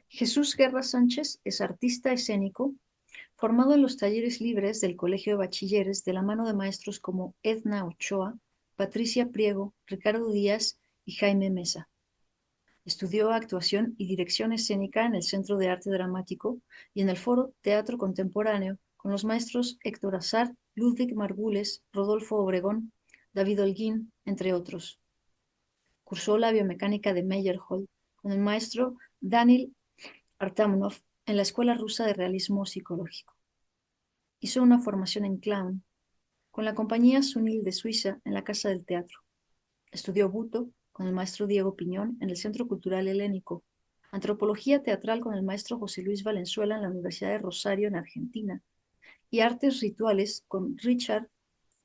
Jesús Guerra Sánchez es artista escénico formado en los talleres libres del Colegio de Bachilleres de la mano de maestros como Edna Ochoa, Patricia Priego, Ricardo Díaz y Jaime Mesa. Estudió actuación y dirección escénica en el Centro de Arte Dramático y en el Foro Teatro Contemporáneo con los maestros Héctor Azar, Ludwig Margules, Rodolfo Obregón, David Holguín, entre otros. Cursó la biomecánica de Meyerhold con el maestro Daniel Artamonov en la Escuela Rusa de Realismo Psicológico. Hizo una formación en clown con la compañía Sunil de Suiza en la Casa del Teatro. Estudió buto con el maestro Diego Piñón en el Centro Cultural Helénico, antropología teatral con el maestro José Luis Valenzuela en la Universidad de Rosario en Argentina y artes rituales con Richard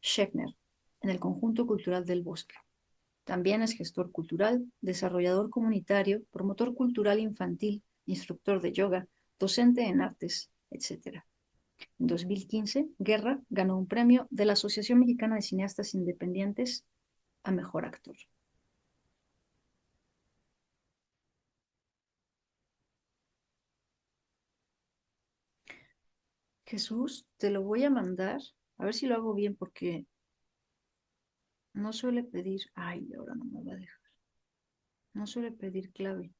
Schechner en el Conjunto Cultural del Bosque. También es gestor cultural, desarrollador comunitario, promotor cultural infantil, instructor de yoga, docente en artes, etc. En 2015, Guerra ganó un premio de la Asociación Mexicana de Cineastas Independientes a Mejor Actor. Jesús, te lo voy a mandar, a ver si lo hago bien porque no suele pedir, ay, ahora no me va a dejar, no suele pedir clave.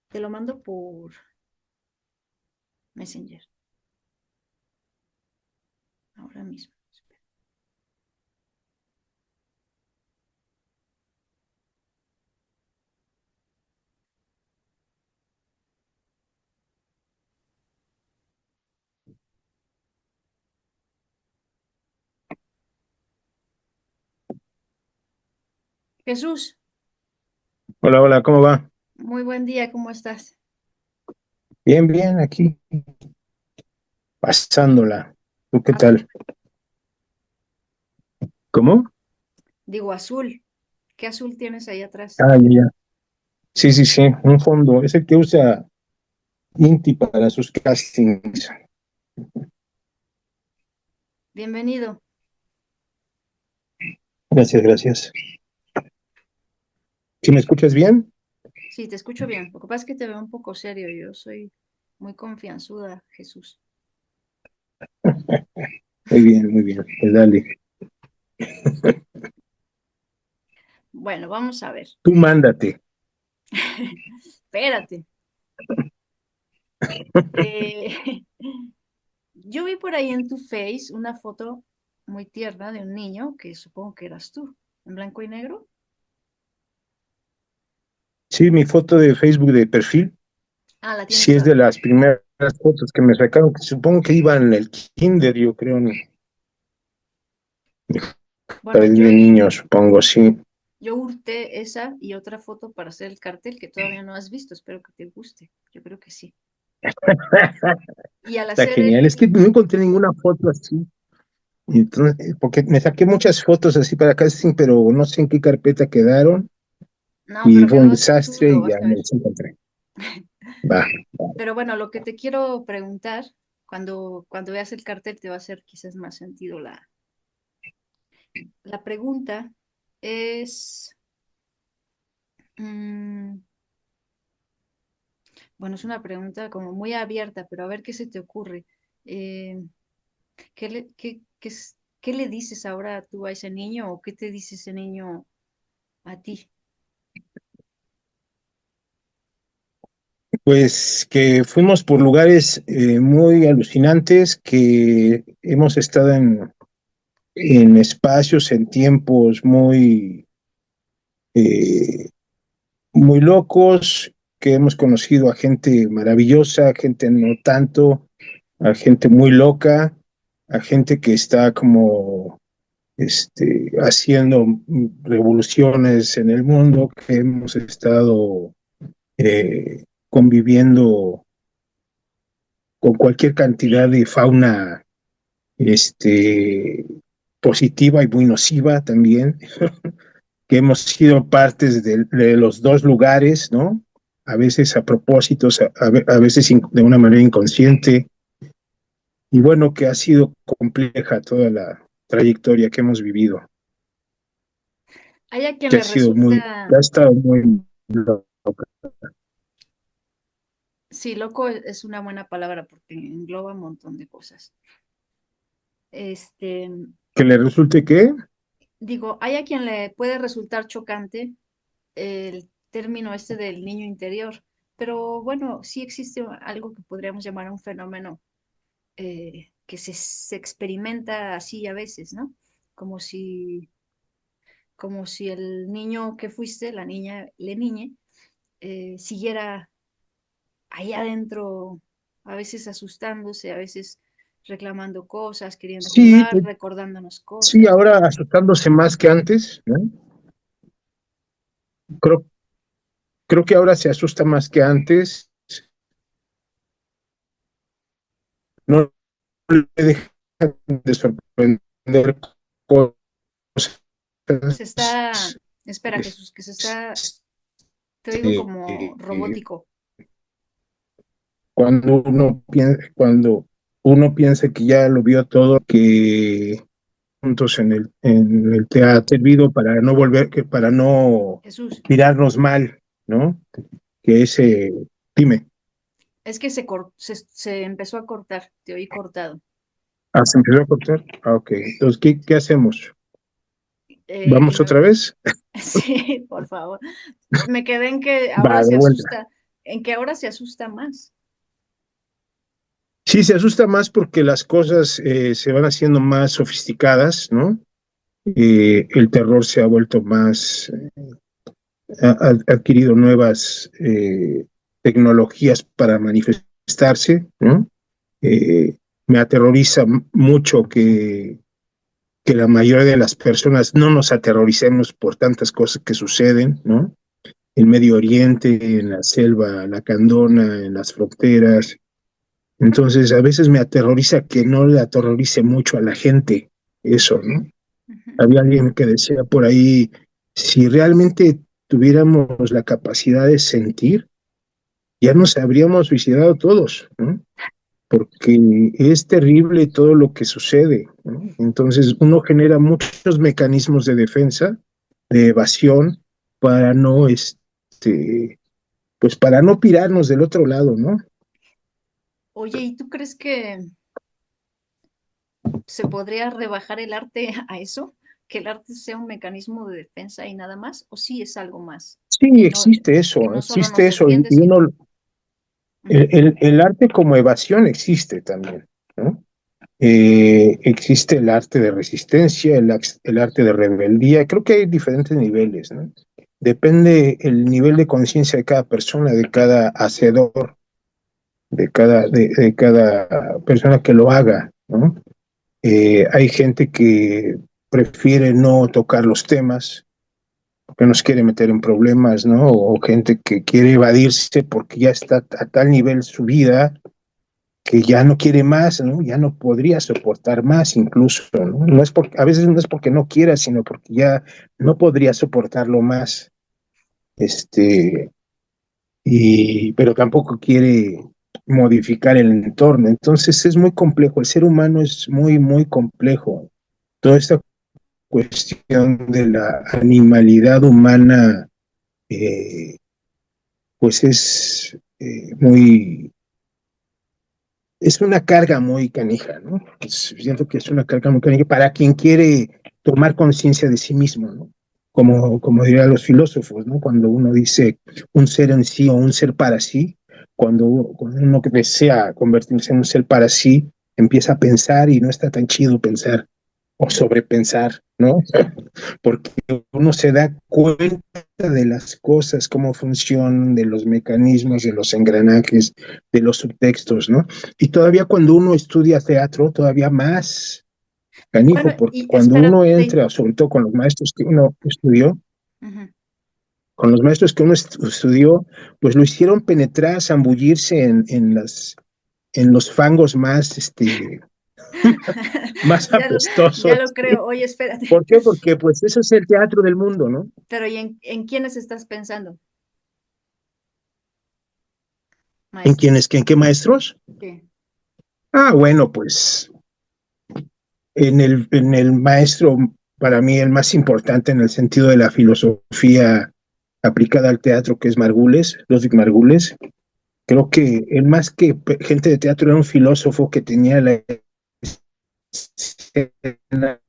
Te lo mando por Messenger, ahora mismo. Jesús, Hola, hola, ¿cómo va? muy buen día, ¿cómo estás? Bien, bien, aquí, pasándola. ¿Tú qué Azul, tal? ¿Cómo? digo azul, ¿qué azul tienes ahí atrás? Ah, ya, ya. Sí, sí, sí, un fondo, es el que usa Inti para sus castings. Bienvenido. Gracias, gracias. ¿Sí me escuchas bien? Sí, te escucho bien. Lo que pasa es que te veo un poco serio. Yo soy muy confianzuda, Jesús. Muy bien, pues dale. Bueno, vamos a ver. Tú mándate. Espérate. Eh, yo vi por ahí en tu Face una foto muy tierna de un niño que supongo que eras tú, en blanco y negro. Sí, mi foto de Facebook de perfil, Ah, la tienes sí es de todavía. las primeras fotos que me sacaron, que supongo que iba en el kinder, yo creo, ¿no? Bueno, Jardín de niños, supongo, sí. yo hurté esa y otra foto para hacer el cartel que todavía no has visto. Espero que te guste. Yo creo que sí. Y al Está hacer genial, es que no encontré ninguna foto así. Y entonces, porque me saqué muchas fotos así para casting, pero no sé en qué carpeta quedaron No, y pero fue un quedó desastre chulo, y vas ya a me ver. desencontré. Va. Pero bueno, lo que te quiero preguntar, cuando veas el cartel te va a hacer quizás más sentido la pregunta es, mm, bueno, es una pregunta como muy abierta, pero a ver qué se te ocurre. Eh, ¿qué le dices ahora tú a ese niño o qué te dice ese niño a ti? Pues que fuimos por lugares muy alucinantes, que hemos estado en espacios, en tiempos eh, muy locos, que hemos conocido a gente maravillosa, gente no tanto, a gente muy loca, a gente que está como haciendo revoluciones en el mundo, que hemos estado conviviendo con cualquier cantidad de fauna este, positiva y muy nociva también, que hemos sido partes de los dos lugares, ¿no? A veces a propósito, a veces de una manera inconsciente, y bueno, que ha sido compleja toda la trayectoria que hemos vivido, Hay a quien que ha le sido muy, resulta, que ha estado muy loca. Sí, loco es una buena palabra porque engloba un montón de cosas. Este, Que le resulte que, digo, hay a quien le puede resultar chocante el término este del niño interior, pero bueno, sí existe algo que podríamos llamar un fenómeno que se experimenta así a veces, ¿no? Como si, como si el niño que fuiste, la niña, le niñe, siguiera ahí adentro, a veces asustándose, a veces reclamando cosas, queriendo sí, jugar, recordándonos sí, cosas, ¿no? ahora asustándose más que antes, ¿no? Creo, creo que ahora se asusta más que antes, no le dejan de sorprender cosas. Se está, espera Jesús, que se está, te oigo como Eh, robótico. cuando uno piensa que ya lo vio todo, que juntos en el teatro ha servido para no volver, que para no Jesús, mirarnos mal, ¿no? Que ese, dime, es que se empezó a cortar, te oí cortado. ¿se empezó a cortar? Ah, ok, entonces, ¿qué hacemos? Que ¿Vamos me, otra vez? sí, por favor. Me quedé en que ahora Va, de se vuelta. asusta, en que ahora se asusta más. Sí, se asusta más porque las cosas se van haciendo más sofisticadas, ¿no? El terror se ha vuelto más, ha adquirido nuevas tecnologías para manifestarse, ¿no? Me aterroriza mucho que la mayoría de las personas no nos aterroricemos por tantas cosas que suceden, ¿no? En Medio Oriente, en la selva lacandona, en las fronteras. Entonces, a veces me aterroriza que no le aterrorice mucho a la gente eso, ¿no? Ujú. Había alguien que decía por ahí, si realmente tuviéramos la capacidad de sentir, ya nos habríamos suicidado todos, ¿no? Porque es terrible todo lo que sucede, ¿no? Entonces uno genera muchos mecanismos de defensa, de evasión, para no, pues para no pirarnos del otro lado, ¿no? Oye, ¿y tú crees que se podría rebajar el arte a eso? ¿Que el arte sea un mecanismo de defensa y nada más? ¿O sí es algo más? Sí, Que no solo existe nos eso, defiende, y uno, sino... Ujú. el arte como evasión existe también, ¿no? Existe el arte de resistencia, el arte de rebeldía. Creo que hay diferentes niveles, ¿no? Depende el nivel de conciencia de cada persona, de cada hacedor, de cada persona que lo haga, ¿no? Hay gente que prefiere no tocar los temas, que no se quiere meter en problemas, ¿no? O gente que quiere evadirse porque ya está a tal nivel su vida que ya no quiere más, ¿no? Ya no podría soportar más incluso, ¿no? No es porque, a veces no es porque no quiera, sino porque ya no podría soportarlo más, este, pero tampoco quiere modificar el entorno. Entonces es muy complejo, el ser humano es muy, muy complejo. Toda esta cuestión de la animalidad humana, eh, pues es una carga muy canija, ¿no? Siento que es una carga muy canija para quien quiere tomar conciencia de sí mismo, ¿no? Como dirían los filósofos, ¿no? Cuando uno dice un ser en sí o un ser para sí, cuando uno desea convertirse en un ser para sí, empieza a pensar y no está tan chido pensar o sobrepensar, ¿no? Porque uno se da cuenta de las cosas, cómo funcionan, de los mecanismos, de los engranajes, de los subtextos, ¿no? Y todavía cuando uno estudia teatro, todavía más Bueno, canijo, porque y cuando uno espérate. entra, sobre todo con los maestros que uno estudió, Ujú. con los maestros que uno estudió, pues lo hicieron penetrar, zambullirse en los fangos más, más Ya apestosos. lo creo. Oye, espérate. ¿Por qué? Porque pues eso es el teatro del mundo, ¿no? Pero ¿y en quiénes estás pensando, ¿En maestros? quiénes? ¿En qué maestros? Sí. Ah, bueno, pues en el maestro, para mí el más importante en el sentido de la filosofía aplicada al teatro, que es Margules, Ludwig Margules, Creo que él más que gente de teatro era un filósofo que tenía la escena,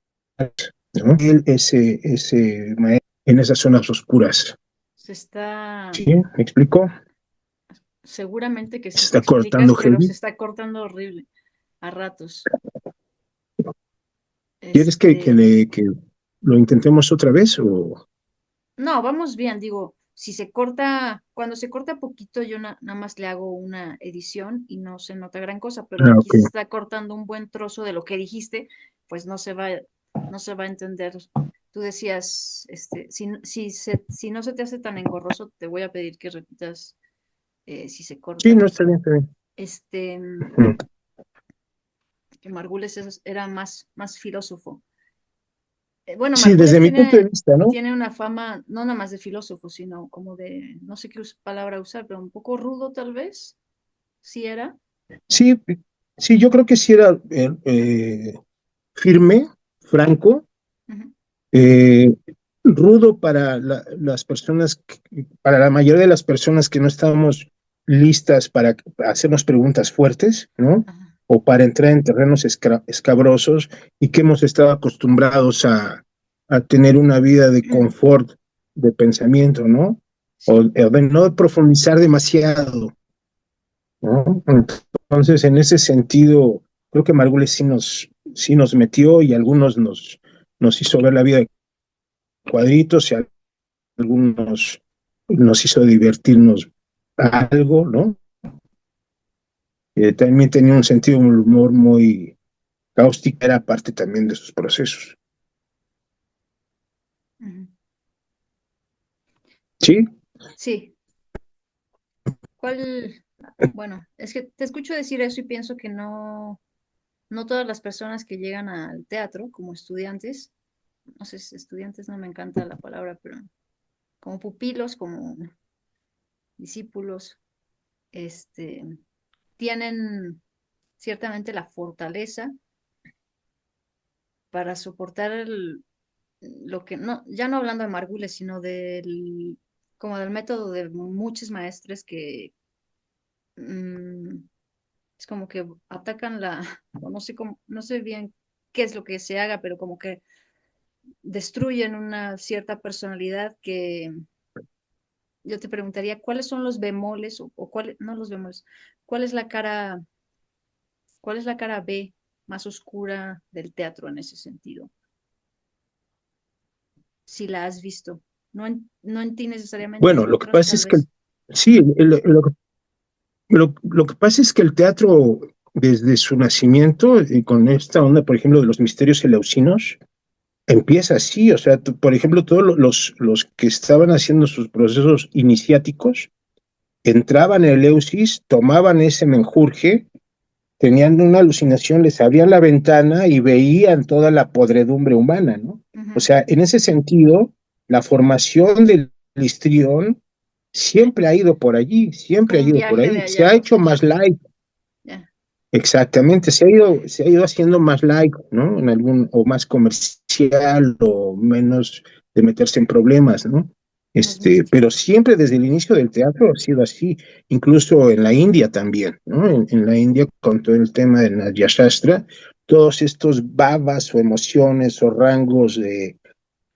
¿no? Él, ese maestro en esas zonas oscuras. Se está, ¿Sí? ¿Me explico? seguramente que Se sí te está explicas, cortando pero se heavy. está cortando horrible a ratos. ¿Quieres Este, que lo intentemos otra vez o...? no, vamos bien, digo, si se corta, cuando se corta poquito, yo nada más le hago una edición y no se nota gran cosa, pero Ah, aquí ok. se está cortando un buen trozo de lo que dijiste, pues no se va a entender. Tú decías, si no se te hace tan engorroso, te voy a pedir que repitas si se Sí, corta. no, está bien, está bien. Este, Ujú. que Margules era más filósofo. Bueno, Sí, desde Margules mi punto de vista, ¿no? tiene una fama no nada más de filósofo, sino como de, no sé qué palabra usar, pero un poco rudo tal vez, sí era. Sí, sí, yo creo que sí era firme, franco, Ujú, eh, rudo para las personas, para la mayoría de las personas que no estábamos listas para hacernos preguntas fuertes, ¿no? ajá, O para entrar en terrenos escabrosos y que hemos estado acostumbrados a tener una vida de confort, de pensamiento, ¿no? O sí. de no profundizar demasiado, ¿no? Entonces, en ese sentido, creo que Margules sí nos metió y algunos nos hizo ver la vida de cuadritos y algunos nos hizo divertirnos algo, ¿no? También tenía un sentido de humor muy cáustico, era parte también de sus procesos. Ujú. Sí, Sí. ¿Cuál? Bueno, es que te escucho decir eso y pienso que no todas las personas que llegan al teatro como estudiantes, no sé, si estudiantes no me encanta la palabra, pero como pupilos, como discípulos, este, tienen ciertamente la fortaleza para soportar lo que, no, ya no hablando de Margules, sino como del método de muchos maestres que mm, es como que atacan o no sé cómo, no sé bien qué es lo que se haga, pero como que destruyen una cierta personalidad que yo te preguntaría, ¿cuáles son los bemoles no los bemoles, cuál es la cara, cuál es la cara B más oscura del teatro en ese sentido? Si la has visto. No en ti necesariamente, bueno, en lo que otros pasa tal es que, vez. sí, lo que pasa es que el teatro, desde su nacimiento, y con esta onda, por ejemplo, de los misterios eleusinos, empieza así, o sea, por ejemplo, todos los que estaban haciendo sus procesos iniciáticos, entraban en el Eleusis, tomaban ese menjurje, tenían una alucinación, les abrían la ventana y veían toda la podredumbre humana, ¿no? O Ujú. sea, en ese sentido, la formación del histrión siempre ha ido por allí, Es siempre ha como un ido por viaje de ahí. Se ha hecho hallazgo. más light, Ya. exactamente, se ha ido haciendo más light, ¿no? En algún, o más comercial, o menos de meterse en problemas, ¿no? Menos místico. Pero siempre desde el inicio del teatro ha sido así, incluso en la India también, ¿no? En la India con todo el tema del Natya Shastra, todos estos babas o emociones o rangos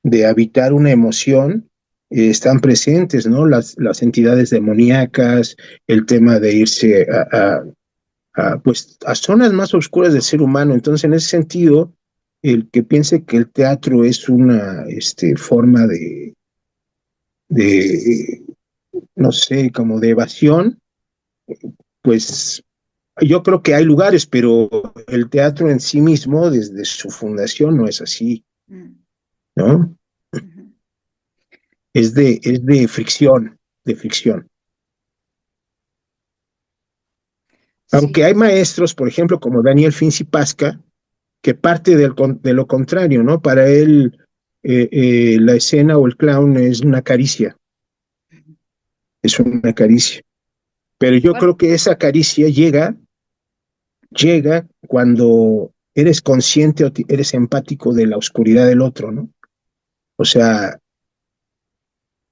de habitar una emoción están presentes, ¿no? Las entidades demoníacas, el tema de irse pues, a zonas más oscuras del ser humano. Entonces, en ese sentido, el que piense que el teatro es una forma de, no sé, como de evasión, pues yo creo que hay lugares, pero el teatro en sí mismo, desde su fundación, no es así, Mm, ¿no? ujú. Es de fricción, de fricción. Aunque Sí, hay maestros, por ejemplo, como Daniel Finzi Pasca, que parte de lo contrario, ¿no? Para él, la escena o el clown es una caricia. Pero yo igual. creo que esa caricia llega cuando eres consciente o eres empático de la oscuridad del otro, ¿no? O sea,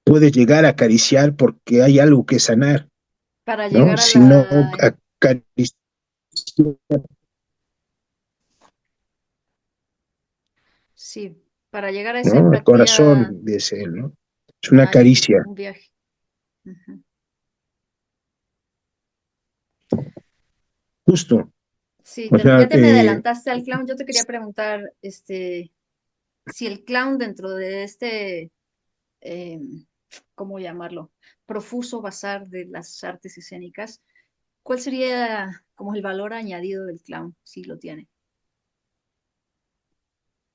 puedes llegar a acariciar porque hay algo que sanar, Para ¿no? llegar a Sino la, acariciar, sí, para llegar a esa ¿no? El empatía corazón, dice él, ¿no? Es una hay caricia, un viaje. Ujú. justo. Sí, O sea, ya te me adelantaste al clown. Yo te quería preguntar, si el clown dentro de eh, ¿cómo llamarlo? Profuso bazar de las artes escénicas, ¿cuál sería como el valor añadido del clown, si lo tiene?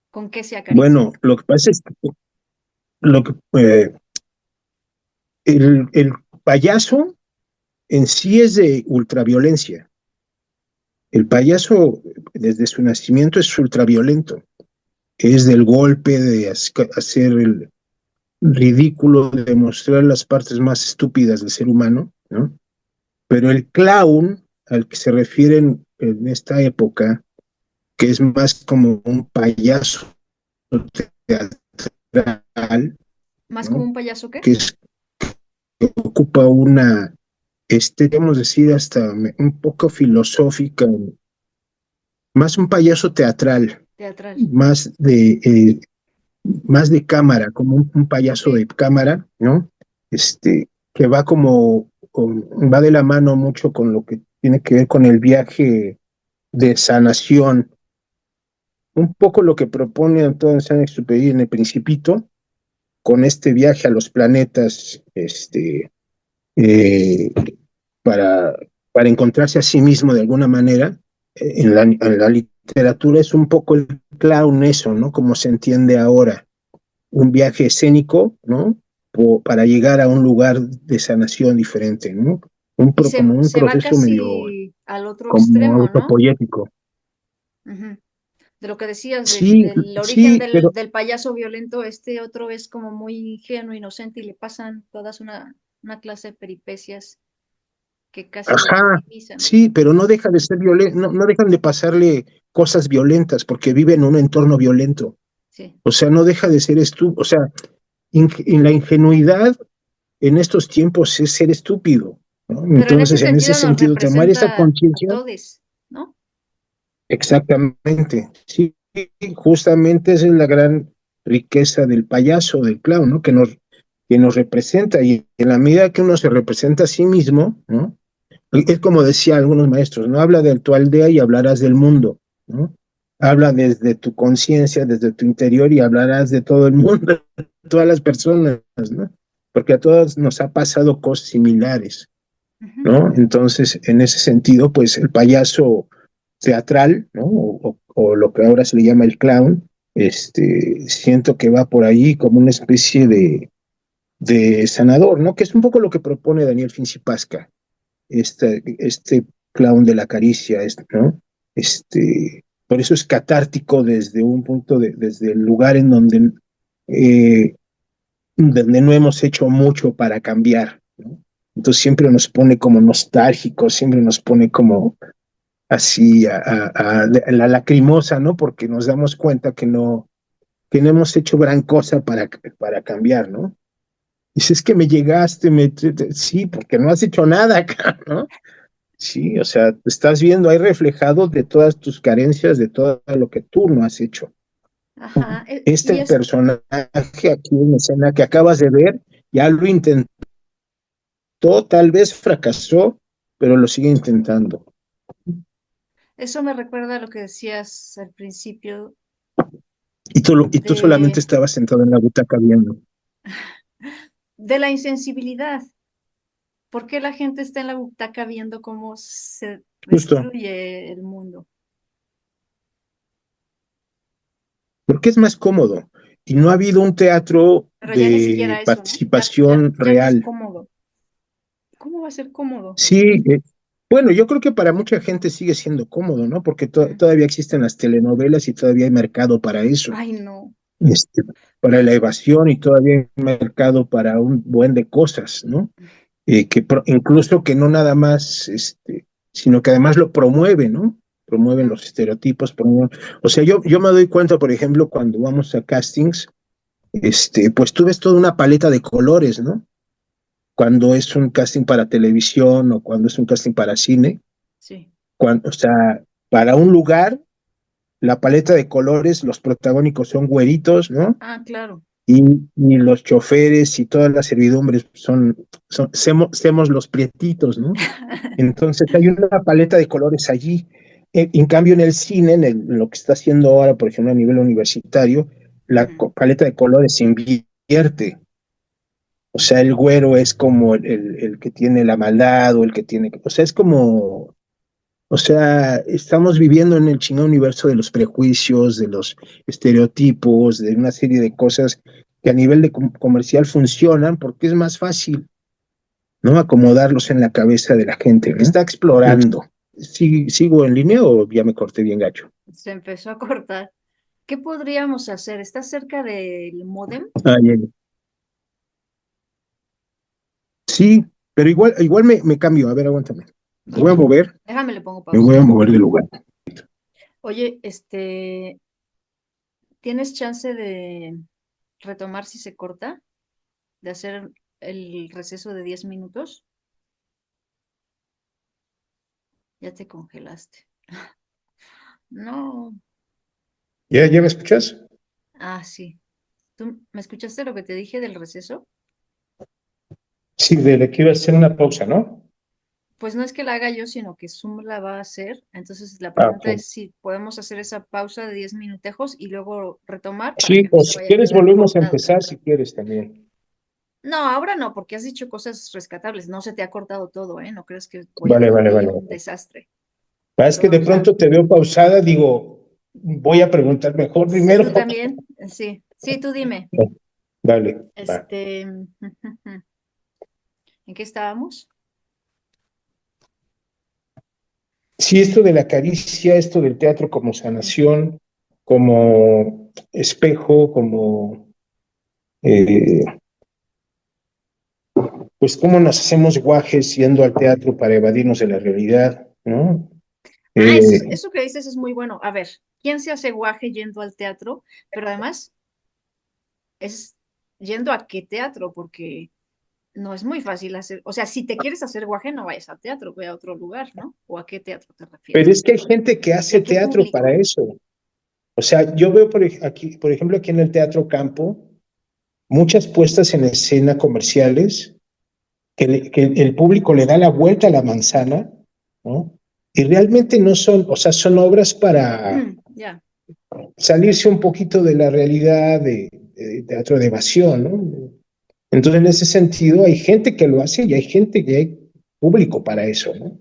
¿Con qué se acaricia? bueno, lo que pasa es que lo que, el payaso en sí es de ultraviolencia. El payaso, desde su nacimiento, es ultraviolento. Es del golpe, de hacer el ridículo, de mostrar las partes más estúpidas del ser humano, ¿no? Pero el clown, al que se refieren en esta época, que es más como un payaso teatral, ¿Más como ¿no? un payaso qué? Que, es, que ocupa una, debemos decir, hasta un poco filosófica, más un payaso teatral, Teatral. más más de cámara, como un payaso de Sí, cámara, ¿no? Que va va de la mano mucho con lo que tiene que ver con el viaje de sanación, un poco lo que propone Antoine Saint-Exupéry en El Principito, con este viaje a los planetas, eh, para, para encontrarse a sí mismo de alguna manera. En la literatura es un poco el clown eso, ¿no? Como se entiende ahora, un viaje escénico, ¿no? Para llegar a un lugar de sanación diferente, ¿no? y Como un se va proceso medio casi al otro como extremo, ¿no? autopoyético. Ujú. De lo que decías Sí, del origen sí, pero, del payaso violento, este otro es como muy ingenuo, inocente y le pasan todas una clase de peripecias que casi lo ajá, victimizan. sí, pero no deja de ser violento, no, no dejan de pasarle cosas violentas porque vive en un entorno violento. Sí. O sea, no deja de ser o sea, en la ingenuidad en estos tiempos es ser estúpido, ¿no? Pero en ese Entonces, en ese sentido nos sentido, tomar esa representa a conciencia. todos, ¿no? Exactamente, sí, justamente esa es la gran riqueza del payaso, del clown, ¿no? Que nos representa, y en la medida que uno se representa a sí mismo, ¿no? Es como decía algunos maestros, no habla de tu aldea y hablarás del mundo, ¿no? Habla desde tu conciencia, desde tu interior y hablarás de todo el mundo, de todas las personas, ¿no? Porque a todos nos ha pasado cosas similares, Ujú. ¿no? Entonces, en ese sentido, pues el payaso teatral, ¿no? O lo que ahora se le llama el clown, siento que va por ahí como una especie de sanador, ¿no? Que es un poco lo que propone Daniel Finzi-Pasca, este clown de la caricia, ¿no? Por eso es catártico desde un punto desde el lugar en eh, donde no hemos hecho mucho para cambiar, ¿no? Entonces siempre nos pone como nostálgicos, siempre nos pone como así a la lacrimosa, ¿no? Porque nos damos cuenta que no hemos hecho gran cosa para cambiar, ¿no? Dices, es que me llegaste, sí, porque no has hecho nada acá, ¿no? Sí, o sea, estás viendo ahí reflejado de todas tus carencias, de todo lo que tú no has hecho. Ajá. Y Este es, personaje aquí en escena que acabas de ver, ya lo intentó, tal vez fracasó, pero lo sigue intentando. eso me recuerda a lo que decías al principio Y tú de, solamente estabas sentado en la butaca viendo. de la insensibilidad. ¿Por qué la gente está en la butaca viendo cómo se Justo, destruye el mundo? porque es más cómodo. Y no ha habido un teatro Pero ya ni de siquiera eso, ¿no? participación Ya no es real. cómodo. ¿Cómo va a ser cómodo? Sí, bueno, yo creo que para mucha gente sigue siendo cómodo, ¿no? Porque Mm. todavía existen las telenovelas y todavía hay mercado para eso, Ay, no. este, para la evasión, y todavía hay mercado para un buen de cosas, ¿no? Incluso que no nada más, sino que además lo promueve, ¿no? Promueven Ujú. los estereotipos, o sea, yo me doy cuenta, por ejemplo, cuando vamos a castings, pues tú ves toda una paleta de colores, ¿no? cuando es un casting para televisión o cuando es un casting para cine. Sí. O sea, para un lugar, la paleta de colores, los protagónicos son güeritos, ¿no? Ah, claro. Y los choferes y todas las servidumbres semos los prietitos, ¿no? Entonces hay una paleta de colores allí. En cambio, en el cine, en lo que está haciendo ahora, por ejemplo, a nivel universitario, la Ujú. paleta de colores se invierte. O sea, el güero es como el que tiene la maldad o el que tiene. O sea, es como. O sea, estamos viviendo en el chingado universo de los prejuicios, de los estereotipos, de una serie de cosas que a nivel de comercial funcionan porque es más fácil, ¿no? Acomodarlos en la cabeza de la gente, ¿no? Está explorando. ¿Sigo en línea o ya me corté bien gacho? Se empezó a cortar. ¿Qué podríamos hacer? ¿Estás cerca del módem? Ah, ya, ya. Sí, pero igual me cambio. A ver, aguántame. Me voy a mover, Déjame, le pongo me pausa. voy a mover de lugar. Oye, ¿tienes chance de retomar si se corta? ¿De hacer el receso de 10 minutos? Ya te congelaste. No. ¿Ya me escuchas? Ah, sí. ¿Tú me escuchaste lo que te dije del receso? Sí, de la que iba a hacer una pausa, ¿no? Pues no es que la haga yo, sino que Zoom la va a hacer. Entonces la Ah, pregunta ok. es si podemos hacer esa pausa de 10 minutejos y luego retomar para Sí, que no o se si vaya a quieres quedar volvemos a cortado. empezar, si quieres también. No, ahora no, porque has dicho cosas rescatables. No se te ha cortado todo, ¿eh? No crees que voy a Vale, dejar vale, ahí vale. un Vale. desastre. Es Pero que de vamos a... pronto te veo pausada, digo, voy a preguntar mejor primero. ¿Tú también? Sí. Sí, tú dime. Vale, va. Este... ¿En qué estábamos? Sí, esto de la caricia, esto del teatro como Ujú. sanación, como espejo, como, eh, pues cómo nos hacemos guajes yendo al teatro para evadirnos de la realidad, ¿no? Ah, Eh, eso que dices es muy bueno. A ver, ¿quién se hace guaje yendo al teatro? Pero además es yendo a qué teatro, porque no es muy fácil hacer, o sea, si te quieres hacer guaje, no vayas al teatro, ve a otro lugar, ¿no? ¿O a qué teatro te pero refieres? es que hay gente que ¿Y hace a qué teatro para público? eso. O sea, yo veo aquí, por ejemplo, aquí en el Teatro Campo, muchas puestas en escena comerciales que el público le da la vuelta a la manzana, ¿no? Y realmente no son, o sea, son obras para Ya. salirse un poquito de la realidad de teatro de evasión, ¿no? Entonces, en ese sentido, hay gente que lo hace y hay gente que hay público para eso, ¿no?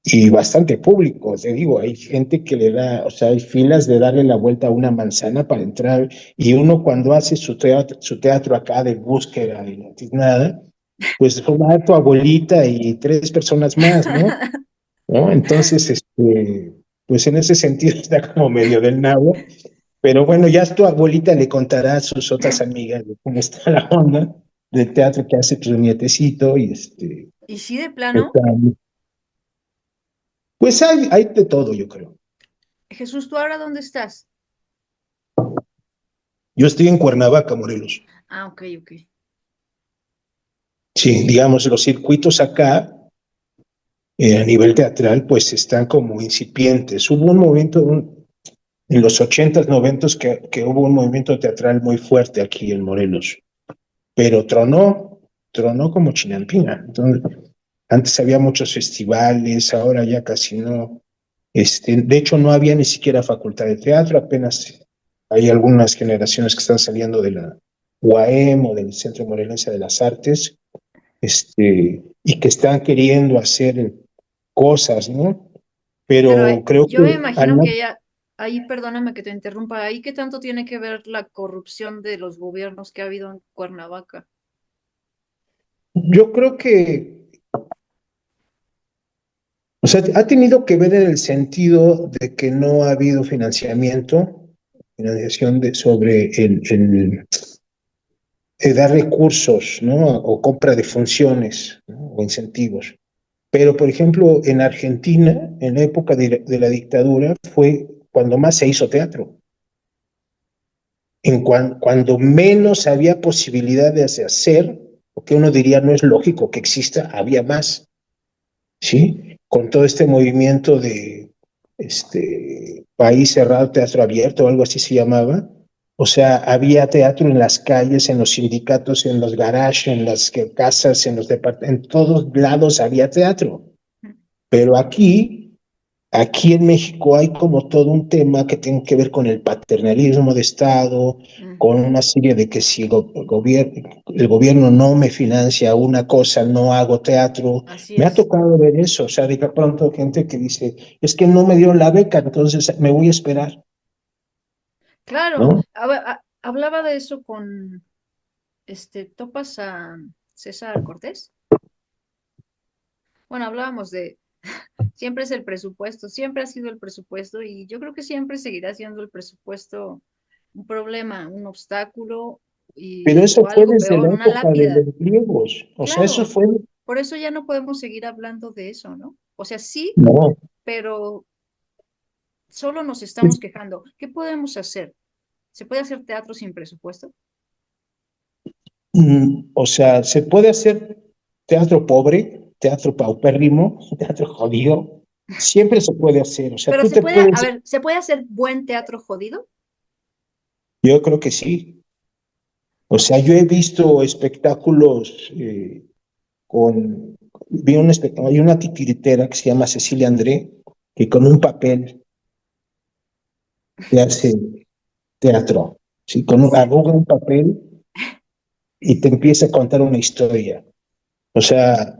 Y bastante público, te digo, hay gente que le da, o sea, hay filas de darle la vuelta a una manzana para entrar, y uno cuando hace su teatro acá de búsqueda y no tiene nada, pues va tu abuelita y tres personas más, ¿no? ¿No? Entonces, pues en ese sentido está como medio del nabo, pero bueno, ya tu abuelita le contará a sus otras amigas de cómo está la onda del teatro que hace tu nietecito, y ¿Y si de plano? está, pues hay de todo, yo creo. Jesús, ¿tú ahora dónde estás? Yo estoy en Cuernavaca, Morelos. Ah, ok, ok. Sí, digamos, los circuitos acá, a nivel teatral, pues están como incipientes. Hubo un momento en los 80s, 90s que hubo un movimiento teatral muy fuerte aquí en Morelos, pero tronó como chinampina. Entonces, antes había muchos festivales, ahora ya casi no. De hecho, no había ni siquiera facultad de teatro, apenas hay algunas generaciones que están saliendo de la UAM o del Centro Morelense de las Artes, y que están queriendo hacer cosas, ¿no? Pero Pero creo yo me que imagino que ahí, perdóname que te interrumpa, ahí qué tanto tiene que ver la corrupción de los gobiernos que ha habido en Cuernavaca. yo creo que, o sea, ha tenido que ver en el sentido de que no ha habido financiación sobre dar recursos, ¿no? O compra de funciones, ¿no? O incentivos. Pero, por ejemplo, en Argentina, en la época de la dictadura, fue cuando más se hizo teatro. Cuando menos había posibilidades de hacer, que uno diría no es lógico que exista, había más, ¿sí? Con todo este movimiento de país cerrado, teatro abierto, o algo así se llamaba. O sea, había teatro en las calles, en los sindicatos, en los garages, en las casas, en los departamentos, en todos lados había teatro. Pero aquí en México hay como todo un tema que tiene que ver con el paternalismo de Estado, con una serie de que si el gobierno no me financia una cosa, no hago teatro. Así Me ha es. tocado ver eso, o sea, de pronto gente que dice, es que no me dieron la beca, entonces me voy a esperar, Claro, ¿no? hablaba de eso con, ¿topas a César Cortés? Bueno, hablábamos de, siempre es el presupuesto, siempre ha sido el presupuesto y yo creo que siempre seguirá siendo el presupuesto un problema, un obstáculo Pero eso o fue algo desde peor, la una época de lápida. los griegos, o sea, eso Claro, fue, por eso ya no podemos seguir hablando de eso, ¿no? O sea, sí, no, pero solo nos estamos quejando. ¿Qué podemos hacer? ¿Se puede hacer teatro sin presupuesto? O sea, se puede hacer teatro pobre, teatro paupérrimo, teatro jodido, siempre se puede hacer, o sea, Pero tú se te puede, a puedes, ver, ¿se puede hacer buen teatro jodido? yo creo que sí, o sea, yo he visto espectáculos vi un espectáculo, hay una titiritera que se llama Cecilia André, que con un papel te hace teatro, ¿sí? Sí. Arruga un papel y te empieza a contar una historia, o sea,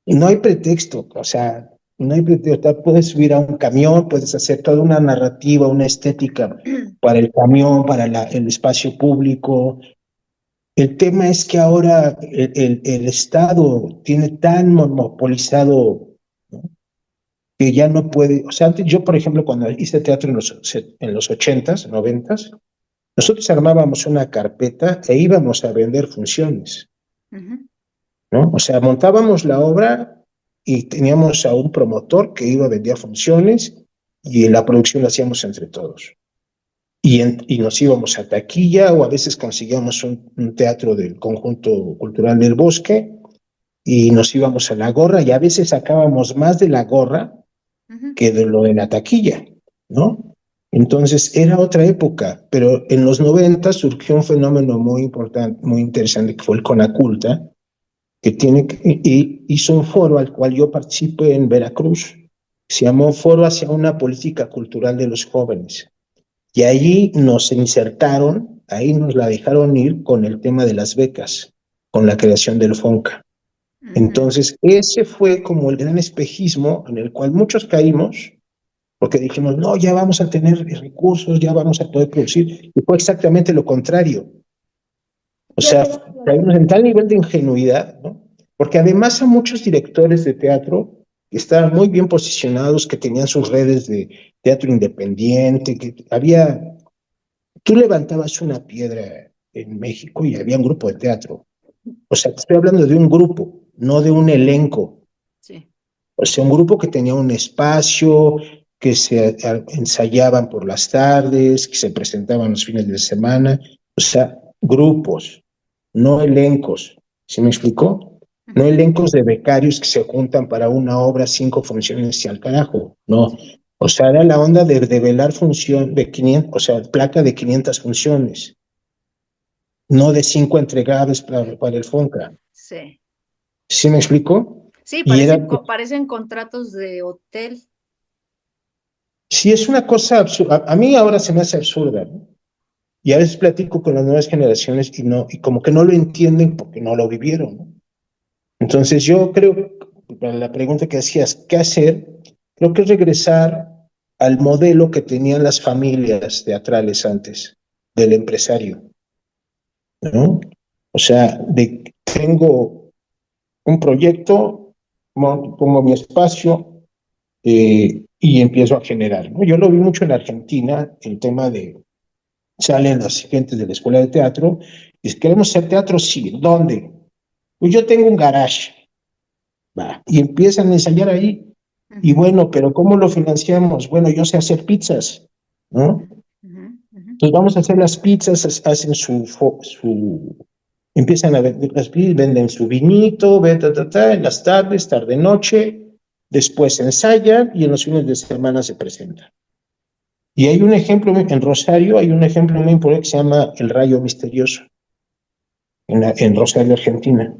no hay pretexto, o sea, no hay pretexto. Puedes subir a un camión, puedes hacer toda una narrativa, una estética para el camión, para el espacio público. El tema es que ahora el Estado tiene tan monopolizado, ¿no? Que ya no puede, o sea, antes yo, por ejemplo, cuando hice teatro en los 80s, 90s, nosotros armábamos una carpeta e íbamos a vender funciones. Ujú, ¿No? O sea, montábamos la obra y teníamos a un promotor que iba a vender funciones y la producción la hacíamos entre todos. Y nos íbamos a taquilla o a veces conseguíamos un teatro del Conjunto Cultural del Bosque y nos íbamos a la gorra y a veces sacábamos más de la gorra ujú, que de lo de la taquilla, ¿no? Entonces era otra época, pero en los 90 surgió un fenómeno muy importante, muy interesante, que fue el Conaculta, y hizo un foro al cual yo participé en Veracruz. Se llamó Foro hacia una política cultural de los jóvenes. Y allí nos insertaron, ahí nos la dejaron ir con el tema de las becas, con la creación del FONCA. ujú. Entonces, ese fue como el gran espejismo en el cual muchos caímos, porque dijimos, no, ya vamos a tener recursos, ya vamos a poder producir. Y fue exactamente lo contrario. O Ya sea, te vas a caímos en tal nivel de ingenuidad, ¿no? Porque además a muchos directores de teatro que estaban muy bien posicionados, que tenían sus redes de teatro independiente, tú levantabas una piedra en México y había un grupo de teatro. O sea, te estoy hablando de un grupo, no de un elenco. Sí. O sea, un grupo que tenía un espacio, que se ensayaban por las tardes, que se presentaban los fines de semana. O sea, grupos, no elencos. ¿Sí me explicó? No Ujú, elencos de becarios que se juntan para una obra, 5 funciones y al carajo. No. sí. O sea, era la onda de develar función de 500, o sea, placa de 500 funciones, no de 5 entregables para el FONCA. Sí. ¿Sí me explicó? Sí, Y era, parecen contratos de hotel. sí, es una cosa absurda. A mí ahora se me hace absurda, ¿no? Y a veces platico con las nuevas generaciones y como que no lo entienden porque no lo vivieron, ¿no? Entonces yo creo, para la pregunta que hacías, ¿qué hacer? Creo que es regresar al modelo que tenían las familias teatrales antes, del empresario, ¿no? O sea, tengo un proyecto, pongo mi espacio y empiezo a generar, ¿no? Yo lo vi mucho en Argentina, el tema de salen las gentes de la escuela de teatro y dice, queremos hacer teatro, sí, ¿dónde? Pues yo tengo un garage, va, y empiezan a ensayar ahí. Y Ujú, bueno, pero ¿cómo lo financiamos? Bueno, yo sé hacer pizzas, ¿no? ujú, ujú. Entonces vamos a hacer las pizzas, hacen empiezan a vender las pizzas, venden su vinito, en las tardes, tarde-noche, después ensayan y en los fines de semana se presentan. Y hay un ejemplo en Rosario, hay un ejemplo muy importante que se llama El Rayo Misterioso, en Rosario, Argentina.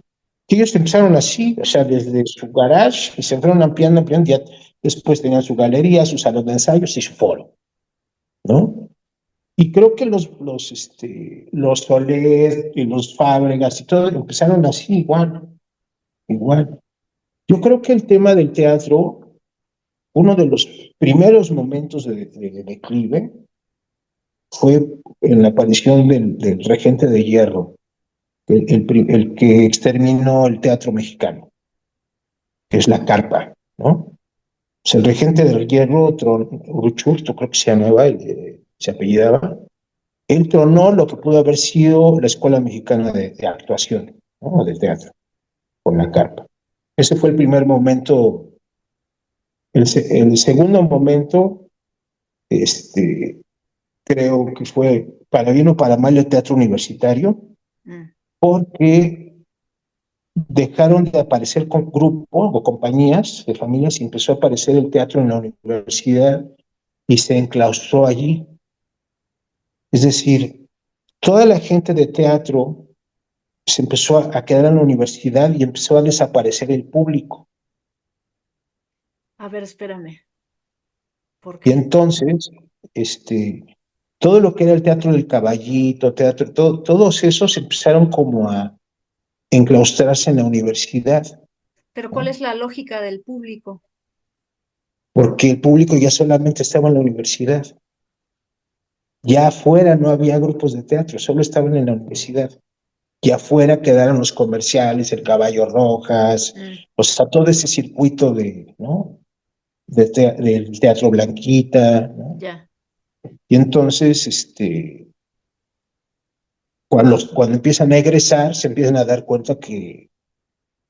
Que ellos empezaron así, o sea, desde su garage, y se fueron ampliando, ampliando, ya después tenían su galería, su salón de ensayos y su foro, ¿no? Y creo que los Soler y los Fábregas y todo empezaron así, igual, igual. Yo creo que el tema del teatro, uno de los primeros momentos de declive fue en la aparición del Regente de Hierro, el que exterminó el teatro mexicano, que es la carpa, ¿no? O sea, el Regente del Hierro, Uruchurtu, creo que se llamaba, se apellidaba, él tronó lo que pudo haber sido la Escuela Mexicana de Actuación, ¿no? De teatro, con la carpa. Ese fue el primer momento. El segundo momento, creo que fue para bien o para mal el teatro universitario, porque dejaron de aparecer con grupos o compañías de familias y empezó a aparecer el teatro en la universidad y se enclaustró allí. Es decir, toda la gente de teatro se empezó a quedar en la universidad y empezó a desaparecer el público. A ver, espérame. ¿Por Y qué? entonces, todo lo que era el teatro del caballito, todos esos empezaron como a enclaustrarse en la universidad, Pero ¿cuál ¿no? es la lógica del público? Porque el público ya solamente estaba en la universidad. Ya afuera no había grupos de teatro, solo estaban en la universidad. Y afuera quedaron los comerciales, el Caballo Rojas, o sea, todo ese circuito ¿no? Del Teatro Blanquita, ¿no? Ya. Y entonces, cuando empiezan a egresar, se empiezan a dar cuenta que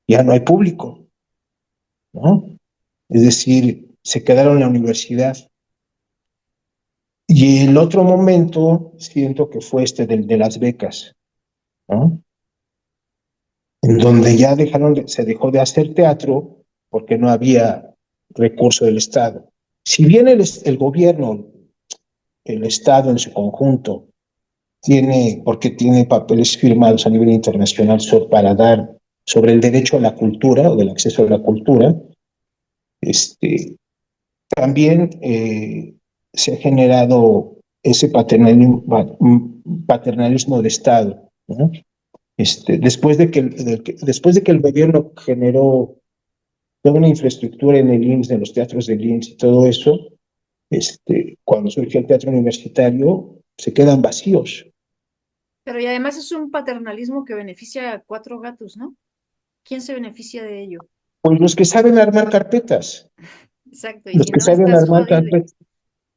ya no hay público, ¿no? Es decir, se quedaron en la universidad. Y el otro momento, siento que fue de las becas, ¿no? En donde ya se dejó de hacer teatro porque no había recurso del Estado. Si bien el gobierno, el Estado en su conjunto, porque tiene papeles firmados a nivel internacional para dar sobre el derecho a la cultura o del acceso a la cultura, también se ha generado ese paternalismo de Estado, ¿no? Después de que el gobierno generó toda una infraestructura en el IMSS, en los teatros del IMSS y todo eso, cuando surgió el teatro universitario, se quedan vacíos. Pero y además es un paternalismo que beneficia a cuatro gatos, ¿no? ¿Quién se beneficia de ello? Pues los que saben armar carpetas, Exacto, y los si que no, saben estás armar jodido. carpetas.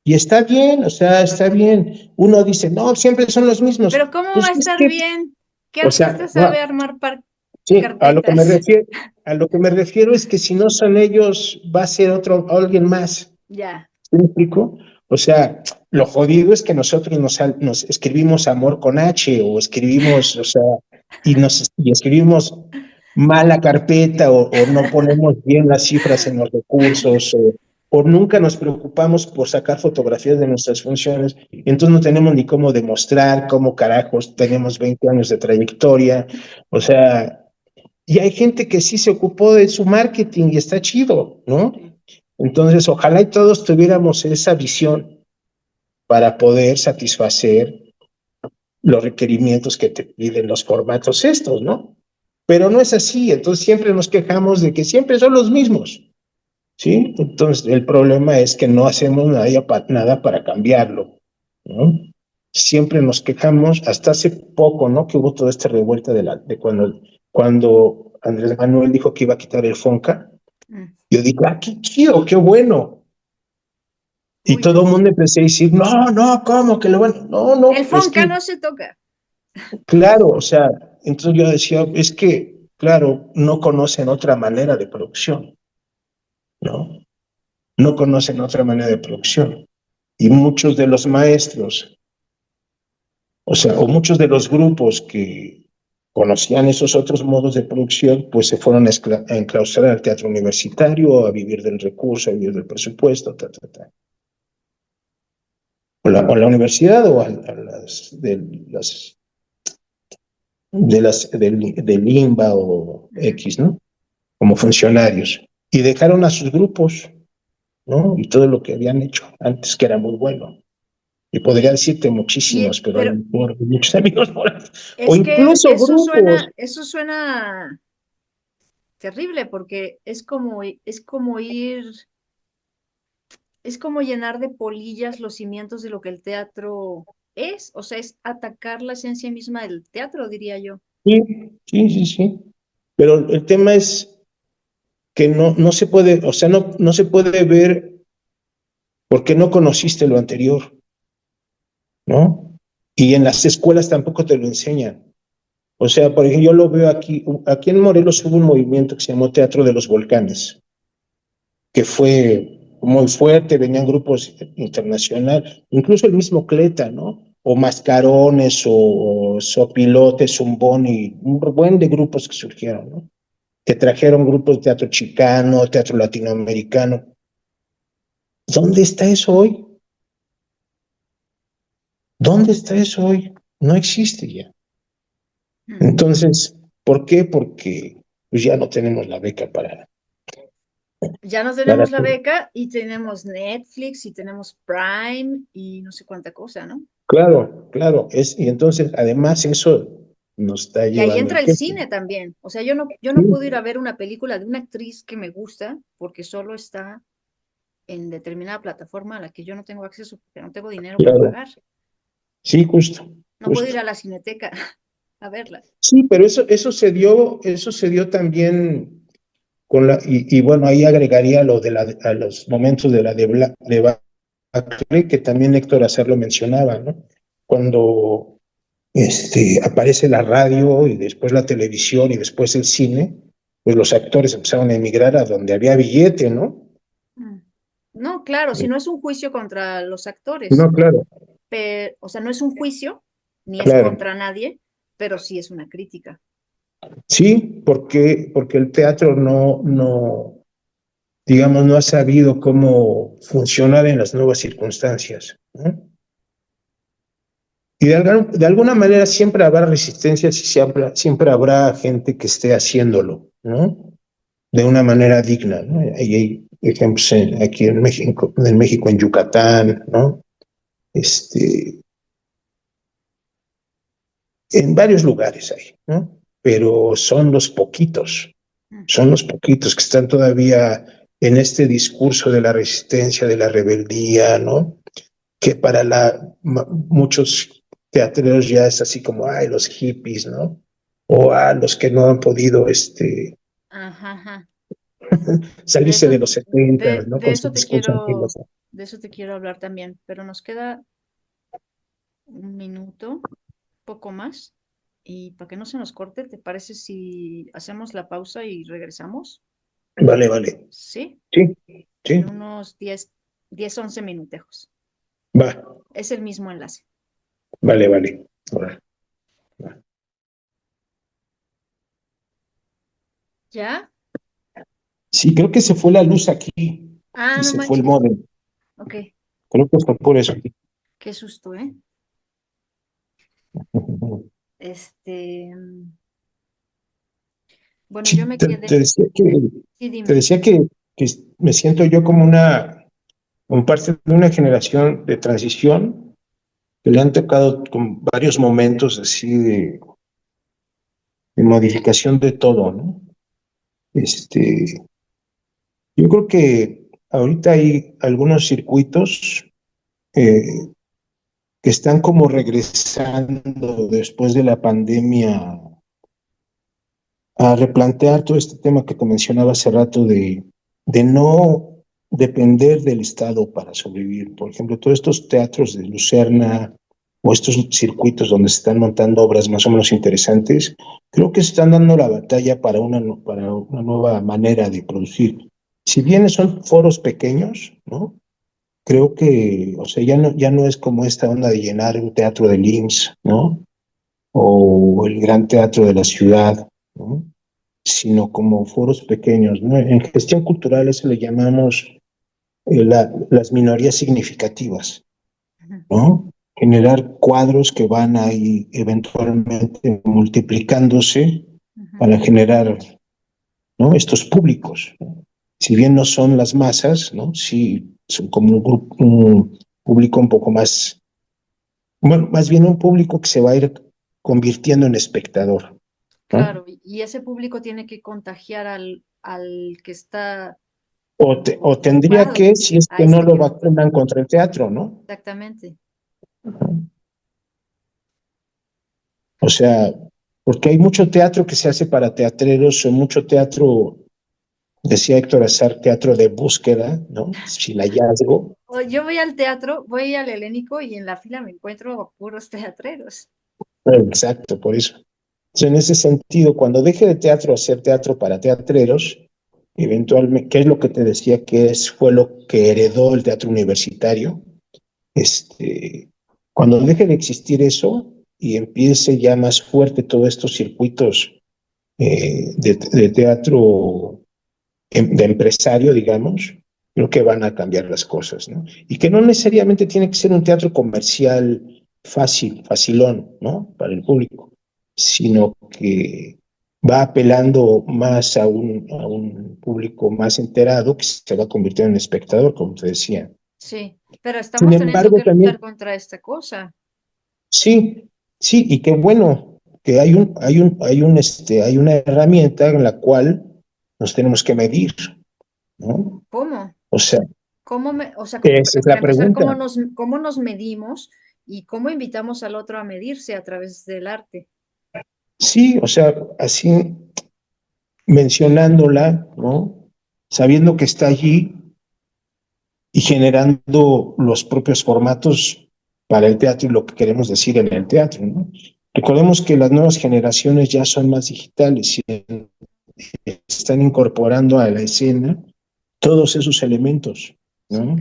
Y está bien, o sea, está bien. Uno dice, no, siempre son los mismos. Pero ¿cómo va Pues a es estar que, bien? ¿Qué o sea, artista sabe no, armar sí, carpetas? a lo que me refiero es que si no son ellos, va a ser alguien más. Ya. ¿Sí me explico? O sea, lo jodido es que nosotros nos escribimos amor con H o escribimos, o sea, y escribimos mal la carpeta o no ponemos bien las cifras en los recursos o nunca nos preocupamos por sacar fotografías de nuestras funciones. Y entonces no tenemos ni cómo demostrar cómo carajos tenemos 20 años de trayectoria. O sea, y hay gente que sí se ocupó de su marketing y está chido, ¿no? Entonces, ojalá y todos tuviéramos esa visión para poder satisfacer los requerimientos que te piden los formatos estos, ¿no? Pero no es así, entonces siempre nos quejamos de que siempre son los mismos, ¿sí? Entonces, el problema es que no hacemos nada para cambiarlo, ¿no? Siempre nos quejamos, hasta hace poco, ¿no? Que hubo toda esta revuelta cuando Andrés Manuel dijo que iba a quitar el FONCA. Yo digo, ah, qué chido, qué bueno. Y Uy, todo el mundo empecé a decir, no, no, ¿cómo que lo van? No, el no, es Fonca que, no se toca. claro, o sea, entonces yo decía, es que, claro, no conocen otra manera de producción, ¿no? No conocen otra manera de producción. Y muchos de los maestros O sea, o muchos de los grupos que conocían esos otros modos de producción, pues se fueron a enclaustrar al teatro universitario, a vivir del recurso, a vivir del presupuesto, ta, ta, ta. O la universidad o a del INBA o X, ¿no? Como funcionarios. Y dejaron a sus grupos, ¿no? Y todo lo que habían hecho antes, que era muy bueno. Y podría decirte muchísimos, pero hay Pero muchos amigos por ahí. O es que incluso grupos. eso suena terrible porque es como llenar de polillas los cimientos de lo que el teatro es, o sea, es atacar la esencia misma del teatro, diría yo. Sí, sí, sí, sí. Pero el tema es que no se puede, o sea, no se puede ver porque no conociste lo anterior, ¿no? Y en las escuelas tampoco te lo enseñan. O sea, por ejemplo, yo lo veo aquí en Morelos hubo un movimiento que se llamó Teatro de los Volcanes, que fue muy fuerte, venían grupos internacionales, incluso el mismo Cleta, ¿no? O Mascarones, o Sopilotes, Zumboni, un buen de grupos que surgieron, ¿no? Que trajeron grupos de teatro chicano, teatro latinoamericano. ¿Dónde está eso hoy? ¿Dónde está eso hoy? No existe ya. Mm. Entonces, ¿por qué? Porque pues ya no tenemos la beca Ya no para tenemos la todo. beca y tenemos Netflix y tenemos Prime y no sé cuánta cosa, ¿no? Claro, claro, y entonces además eso nos está Y ahí llevando entra a el qué. cine también. O sea, yo Sí, no puedo ir a ver una película de una actriz que me gusta porque solo está en determinada plataforma a la que yo no tengo acceso porque no tengo dinero para claro, pagar. sí, justo, No puedo ir justo. a la cineteca a verla. Sí, pero eso se dio también y bueno, ahí agregaría lo de a los momentos de la debacle, que también Héctor Azar lo mencionaba, ¿no? Cuando aparece la radio y después la televisión y después el cine, pues los actores empezaron a emigrar a donde había billete, ¿no? Mm. No, claro, si no es un juicio contra los actores, No, claro, pero, o sea, no es un juicio, ni es claro. contra nadie, pero sí es una crítica. Sí, porque el teatro digamos, no ha sabido cómo funcionar en las nuevas circunstancias, ¿no? Y de alguna manera siempre habrá resistencias y siempre habrá gente que esté haciéndolo, ¿no? De una manera digna, ¿no? Y hay ejemplos aquí en México, en Yucatán, ¿no? Este, en varios lugares hay, ¿no? Pero Mm. son los poquitos que están todavía en este discurso de la resistencia, de la rebeldía, ¿no? Que para muchos teatreros ya es así como, ay, los hippies, ¿no? O los que no han podido Ajá, ajá. De salirse de eso, los 70, ¿no? de Con su eso te discurso quiero, antiloso. de eso te quiero hablar también, pero nos queda un minuto, poco más, y para que no se nos corte, ¿te parece si hacemos la pausa y regresamos? Vale, vale. Sí, Sí, sí, en unos 11 minutejos. va, Es el mismo enlace. vale, vale. Ahora, va. ¿Ya? Sí, creo que se fue la luz aquí Ah, y no se fue el manches. módem. Ok, Creo que fue por eso. qué susto, ¿eh? Este, bueno, yo Sí, me quedé. Sí, te dime. decía que me siento yo como parte de una generación de transición que le han tocado con varios momentos así de modificación de todo, ¿no? Yo creo que ahorita hay algunos circuitos eh, que están como regresando después de la pandemia a replantear todo este tema que te mencionaba hace rato de no depender del Estado para sobrevivir. Por ejemplo, todos estos teatros de Lucerna o estos circuitos donde se están montando obras más o menos interesantes, creo que se están dando la batalla para una nueva manera de producir. Si bien son foros pequeños, ¿no? creo que, o sea, ya no es como esta onda de llenar un teatro del IMSS, ¿no? O el gran teatro de la ciudad, ¿no? Sino como foros pequeños, ¿no? En gestión cultural eso le llamamos las minorías significativas, Ujú, ¿no? Generar cuadros que van ahí eventualmente multiplicándose ujú. para generar, ¿no? Estos públicos, ¿no? Si bien no son las masas, ¿no? Sí son como un público un poco más, bueno, más bien un público que se va a ir convirtiendo en espectador, ¿no? Claro, y ese público tiene que contagiar al que está O tendría ocupado que, si es a que no este lo que no puede. vacunan contra el teatro, ¿no? Exactamente. O sea, porque hay mucho teatro que se hace para teatreros, o mucho teatro, decía Héctor Azar, teatro de búsqueda, ¿no? Sin hallazgo. Yo voy al teatro, voy al Helénico y en la fila me encuentro a puros teatreros. Exacto, por eso. Entonces, en ese sentido, cuando deje de teatro hacer teatro para teatreros, eventualmente, ¿qué es lo que te decía fue lo que heredó el teatro universitario? Cuando deje de existir eso y empiece ya más fuerte todos estos circuitos de teatro de empresario, digamos, creo que van a cambiar las cosas, ¿no? Y que no necesariamente tiene que ser un teatro comercial fácil, facilón, ¿no? Para el público, sino que va apelando más a un público más enterado que se va convirtiendo en espectador, como te decía. Sí, pero Sin estamos teniendo embargo, que luchar también, contra esta cosa. sí, sí, y qué bueno que hay una herramienta en la cual nos tenemos que medir, ¿no? ¿Cómo? O sea, O sea, esa es para la empezar, pregunta. cómo nos medimos y cómo invitamos al otro a medirse a través del arte? Sí, o sea, así mencionándola, ¿no? Sabiendo que está allí y generando los propios formatos para el teatro y lo que queremos decir en el teatro, ¿no? Recordemos que las nuevas generaciones ya son más digitales y están incorporando a la escena todos esos elementos, Sí. ¿no?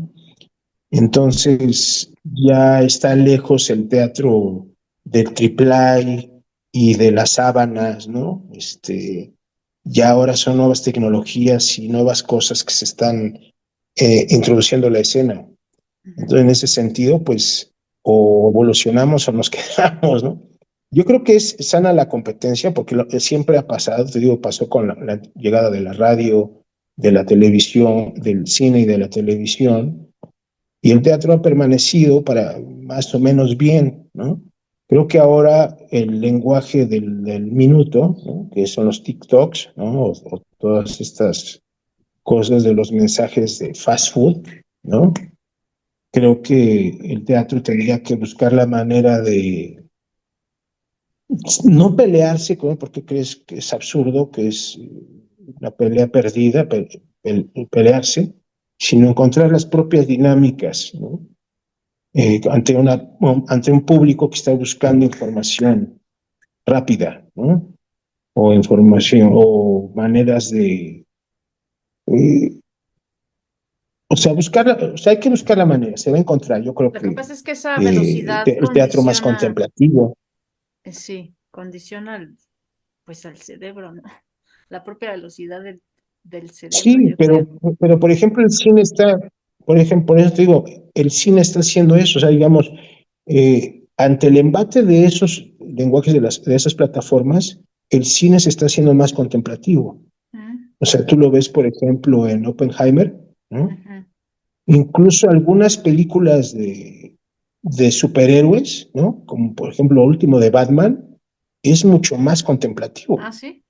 Entonces ya está lejos el teatro del triple y de las sábanas, ¿no? Ya ahora son nuevas tecnologías y nuevas cosas que se están introduciendo a la escena. Ujú. Entonces, en ese sentido, pues, o evolucionamos o nos quedamos, ¿no? Yo creo que es sana la competencia porque siempre ha pasado, te digo, pasó con la llegada de la radio, de la televisión, del cine y de la televisión, y el teatro ha permanecido para más o menos bien, ¿no? Creo que ahora el lenguaje del minuto, ¿no? Que son los TikToks, ¿no? O todas estas cosas de los mensajes de fast food, ¿no? Creo que el teatro tendría que buscar la manera de no pelearse con, porque crees que es absurdo, que es una pelea perdida, pelearse, sino encontrar las propias dinámicas, ¿no? Ante un público que está buscando información rápida, ¿no? O información, o maneras eh, o sea, hay que buscar la manera, se va a encontrar, yo creo Lo que que pasa es que esa velocidad el teatro más condiciona, contemplativo. sí, condiciona pues al cerebro, ¿no? La propia velocidad del cerebro, Sí, yo creo. pero por ejemplo, el cine está, por ejemplo, por eso te digo, el cine está haciendo eso, o sea, digamos, ante el embate de esos lenguajes de esas plataformas, el cine se está haciendo más contemplativo. Mm, O sea, tú lo ves, por ejemplo, en Oppenheimer, ¿no? ujú. Incluso algunas películas de superhéroes, ¿no? Como por ejemplo, lo último de Batman, es mucho más Ah, contemplativo. sí.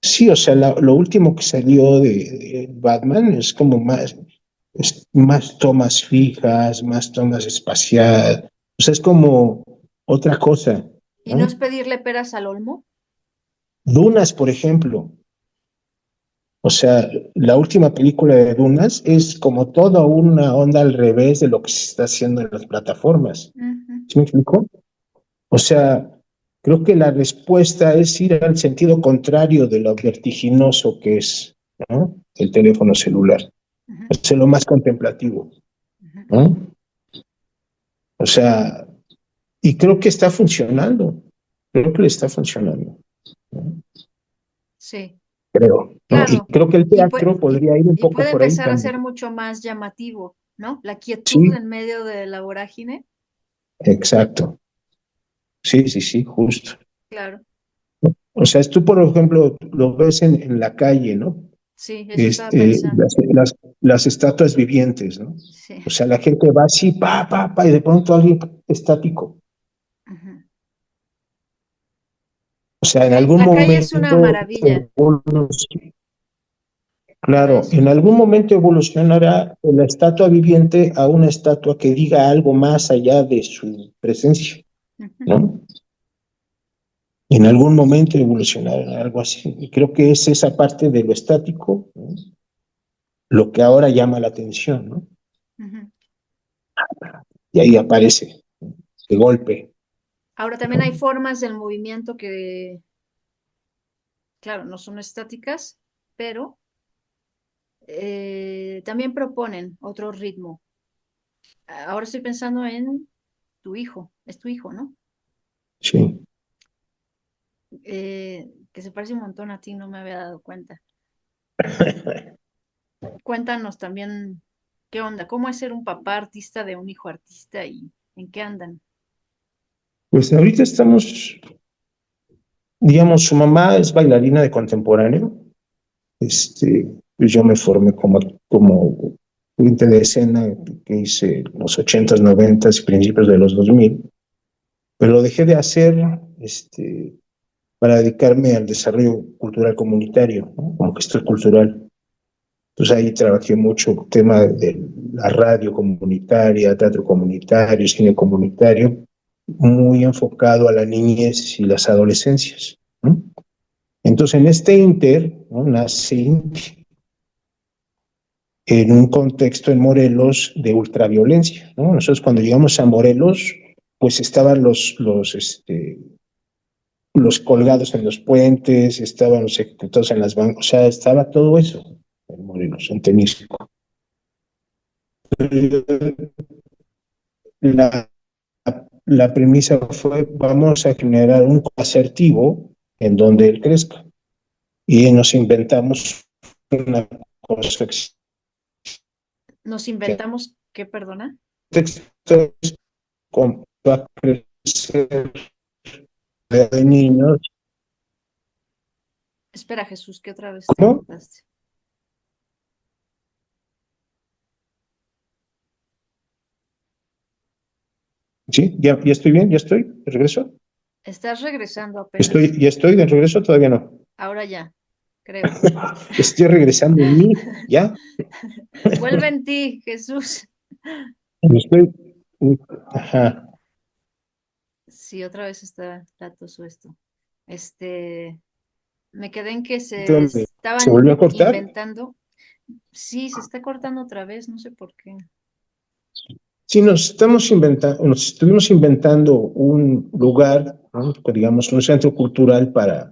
Sí, o sea, lo último que salió de Batman es más tomas fijas, más tomas espaciales, o sea, es como otra cosa, ¿Y no ¿no? es pedirle peras al olmo? Dunas, por ejemplo, o sea, la última película de Dunas es como toda una onda al revés de lo que se está haciendo en las plataformas. Ujú. ¿Sí me explico? O sea, creo que la respuesta es ir al sentido contrario de lo vertiginoso que es, ¿no? El teléfono celular. Ujú. Es lo más contemplativo. ¿no? O sea, y creo que está funcionando, creo que le está funcionando, ¿no? Sí, Creo, ¿no? Y claro. creo que el teatro podría ir un Y poco puede por ahí empezar a también. ser mucho más llamativo, ¿no? La quietud Sí, en medio de la vorágine. exacto. Sí, sí, sí, justo. Claro, O sea, tú, por ejemplo, lo ves en la calle, ¿no? sí, eso estaba Este, pensando. las estatuas vivientes, ¿no? Sí. O sea, la gente va así, pa, y de pronto alguien estático. Ujú. O sea, en algún La calle es una momento, maravilla, para claro, eso. en algún momento evolucionará la estatua viviente a una estatua que diga algo más allá de su presencia, Ujú, ¿no? En algún momento evolucionará algo así. Y creo que es esa parte de lo estático, ¿no? Lo que ahora llama la atención, ¿no? ujú. Y ahí aparece de golpe, Ahora también ¿no? hay formas del movimiento que, claro, no son estáticas, pero también proponen otro ritmo. Ahora estoy pensando en tu hijo, es tu hijo, ¿no? Sí. Que se parece un montón a ti, no me había dado cuenta. Cuéntanos también qué onda, cómo es ser un papá artista de un hijo artista y en qué andan. Pues ahorita estamos, digamos, su mamá es bailarina de contemporáneo. Pues yo me formé como gente de escena que hice en los 80s, 90s y principios de los 2000, pero lo dejé de hacer para dedicarme al desarrollo cultural comunitario, ¿no? Como gestor cultural. Entonces ahí trabajé mucho tema de la radio comunitaria, teatro comunitario, cine comunitario, muy enfocado a la niñez y las adolescencias, ¿no? Entonces en este inter, ¿no? Nace INTI, en un contexto en Morelos de ultraviolencia, ¿no? Nosotros cuando llegamos a Morelos, pues estaban los colgados en los puentes, estaban los ejecutados en las bancas, o sea, estaba todo eso en Morelos, en Temisco. La, la premisa fue, vamos a generar un asertivo en donde él crezca. Y nos inventamos una cosa Nos que inventamos, ¿qué, perdona? textos con va a crecer de niños. Espera, Jesús, que otra vez te ¿Cómo? cortaste. Sí, ya estoy bien, ya estoy, de regreso. Estás regresando apenas. Ya estoy de regreso, todavía no. Ahora ya, creo. Estoy regresando en mí, ya. Vuelve en ti, Jesús. Estoy, ajá. Sí, otra vez está latoso esto. Este, me quedé en que se ¿Dónde? ¿Se volvió estaban a cortar? inventando. Sí, se está cortando otra vez, no sé por qué. Sí, nos estuvimos inventando un lugar, ¿no? Digamos, un centro cultural para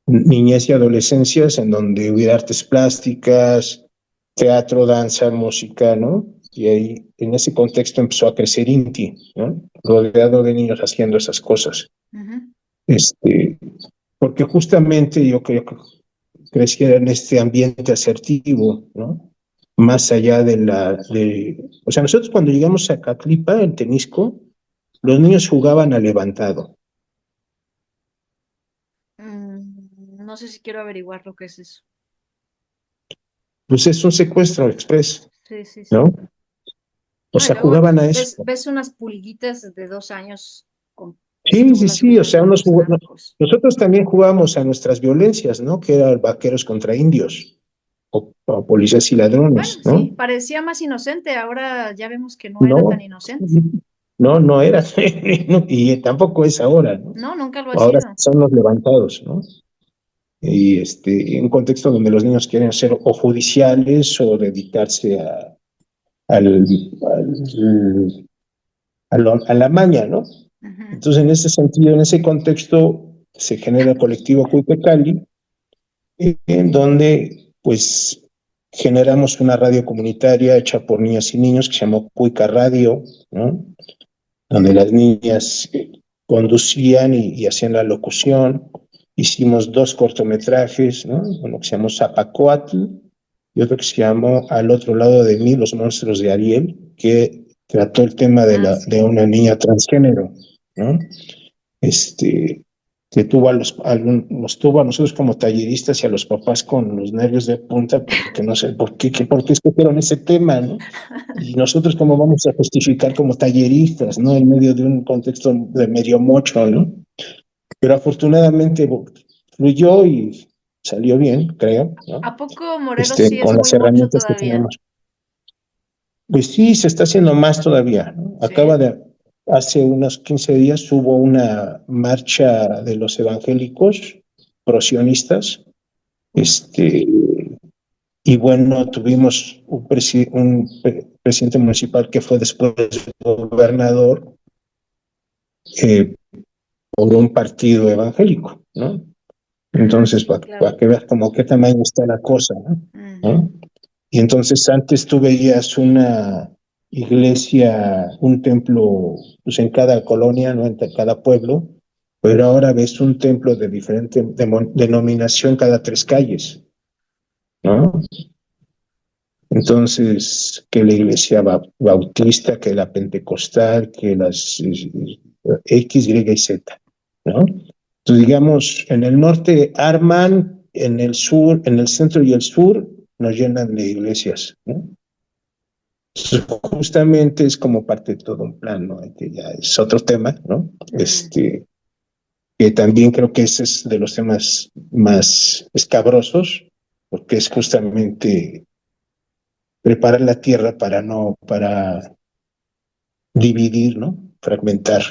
niñez y adolescencias en donde hubiera artes plásticas, teatro, danza, música, ¿no? Y ahí, en ese contexto empezó a crecer INTI, ¿no? Rodeado de niños haciendo esas cosas. Ujú. Este, porque justamente yo creo que creciera en este ambiente asertivo, ¿no? Más allá o sea, nosotros cuando llegamos a Catlipa, en Temisco, los niños jugaban a levantado. No sé si quiero averiguar lo que es eso. Pues es un secuestro express, Sí, sí, ¿no? sí. O No, y sea, luego jugaban a eso. ves unas pulguitas de 2 años con Sí, sí, pistolas sí, o sea, jugando a los narcos. nosotros también jugábamos a nuestras violencias, ¿no? Que eran vaqueros contra indios, o policías y Bueno, ladrones, sí, ¿no? parecía más inocente. Ahora ya vemos que no era tan No, inocente. no era, no, y tampoco es ahora, ¿no? No, nunca lo ha Ahora sido. son los levantados, ¿no? Y en un contexto donde los niños quieren ser o judiciales o dedicarse al, a la maña, ¿no? Ujú. Entonces, en ese sentido, en ese contexto, se genera el colectivo Cuitecali, en donde, pues, generamos una radio comunitaria hecha por niñas y niños que se llamó Cuica Radio, ¿no? Donde las niñas conducían y hacían la locución. Hicimos 2 cortometrajes, ¿no? Uno que se llamó Zapacoatl y otro que se llamó Al otro lado de mí, los monstruos de Ariel, que trató el tema Sí. de una niña transgénero, ¿no? Este, que tuvo nos tuvo a nosotros como talleristas y a los papás con los nervios de punta, porque no sé por qué escogieron ese tema, ¿no? Y nosotros cómo vamos a justificar como talleristas, ¿no? En medio de un contexto de medio mocho, ¿no? Pero afortunadamente fluyó y salió bien, creo, ¿no? ¿A poco Morelos sí es Con las muy mucho herramientas que todavía? tenemos. Pues sí, se está haciendo más todavía, ¿no? Sí. Hace unos 15 días hubo una marcha de los evangélicos prosionistas, este, y bueno, tuvimos presidente municipal que fue después gobernador eh, por un partido evangélico, ¿no? Entonces, Sí, claro. que veas como qué tamaño está la cosa, ¿no? Ujú. ¿No? Y entonces antes tú veías una iglesia, un templo, pues en cada colonia, ¿no? En cada pueblo, pero ahora ves un templo de diferente denominación cada 3 calles, ¿no? Entonces, que la iglesia bautista, que la pentecostal, que las X, Y y Z, ¿no? Entonces, digamos, en el norte arman, en el sur, en el centro y el sur nos llenan de iglesias, ¿no? Entonces, justamente es como parte de todo un plan, ¿no? Que ya es otro tema, ¿no? Mm. Que también creo que ese es de los temas más escabrosos, porque es justamente preparar la tierra para dividir, ¿no? Fragmentar.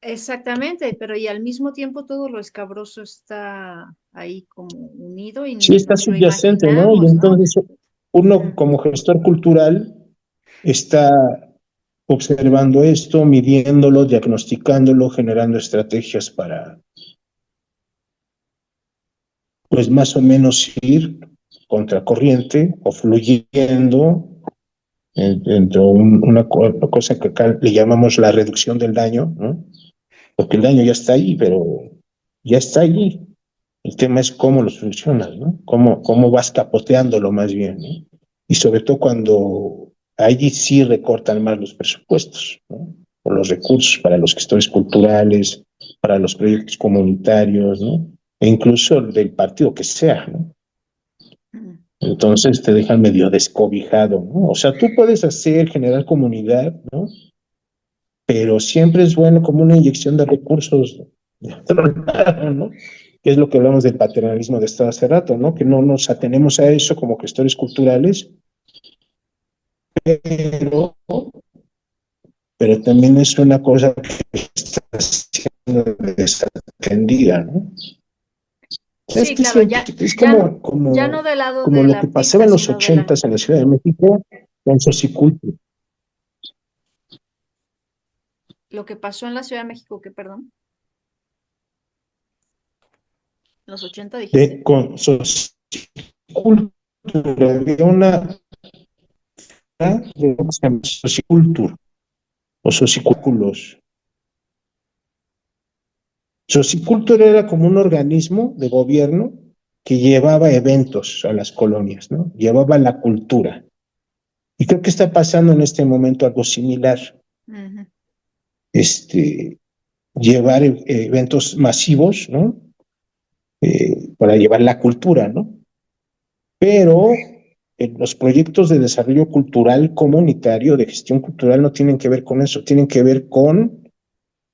Exactamente, pero y al mismo tiempo todo lo escabroso está ahí como unido y Sí ni está nos lo subyacente, ¿no? Y imaginamos, ¿no? entonces uno Mm. como gestor cultural está observando esto, midiéndolo, diagnosticándolo, generando estrategias para, pues más o menos ir contracorriente o fluyendo dentro de una cosa que acá le llamamos la reducción del daño, ¿no? Porque el daño ya está ahí, pero ya está allí. El tema es cómo lo solucionas, ¿no? Cómo vas capoteándolo más bien, ¿no? Y sobre todo cuando allí sí recortan más los presupuestos, ¿no? O los recursos para los gestores culturales, para los proyectos comunitarios, ¿no? E incluso del partido que sea, ¿no? Mm. Entonces te dejan medio descobijado, ¿no? O sea, tú puedes generar comunidad, ¿no? Pero siempre es bueno como una inyección de recursos de otro lado, ¿no? Que es lo que hablamos del paternalismo de Estado hace rato, ¿no? Que no nos atenemos a eso como gestores culturales, pero, pero también es una cosa que está siendo desatendida, ¿no? Es Sí, que claro, es ya no del lado como del lo que pasaba artista, en los sino de la, 80s en la Ciudad de México con Socicultura. lo que pasó en la Ciudad de México, que perdón, en los 80 dijiste. Con Socicultura, había una de socicultura o socicúlculos. Socicultura era como un organismo de gobierno que llevaba eventos a las colonias, ¿no? Llevaba la cultura. Y creo que está pasando en este momento algo similar. Ujú. Este, llevar eventos masivos, ¿no? Para llevar la cultura, ¿no? Pero los proyectos de desarrollo cultural comunitario, de gestión cultural, no tienen que ver con eso, tienen que ver con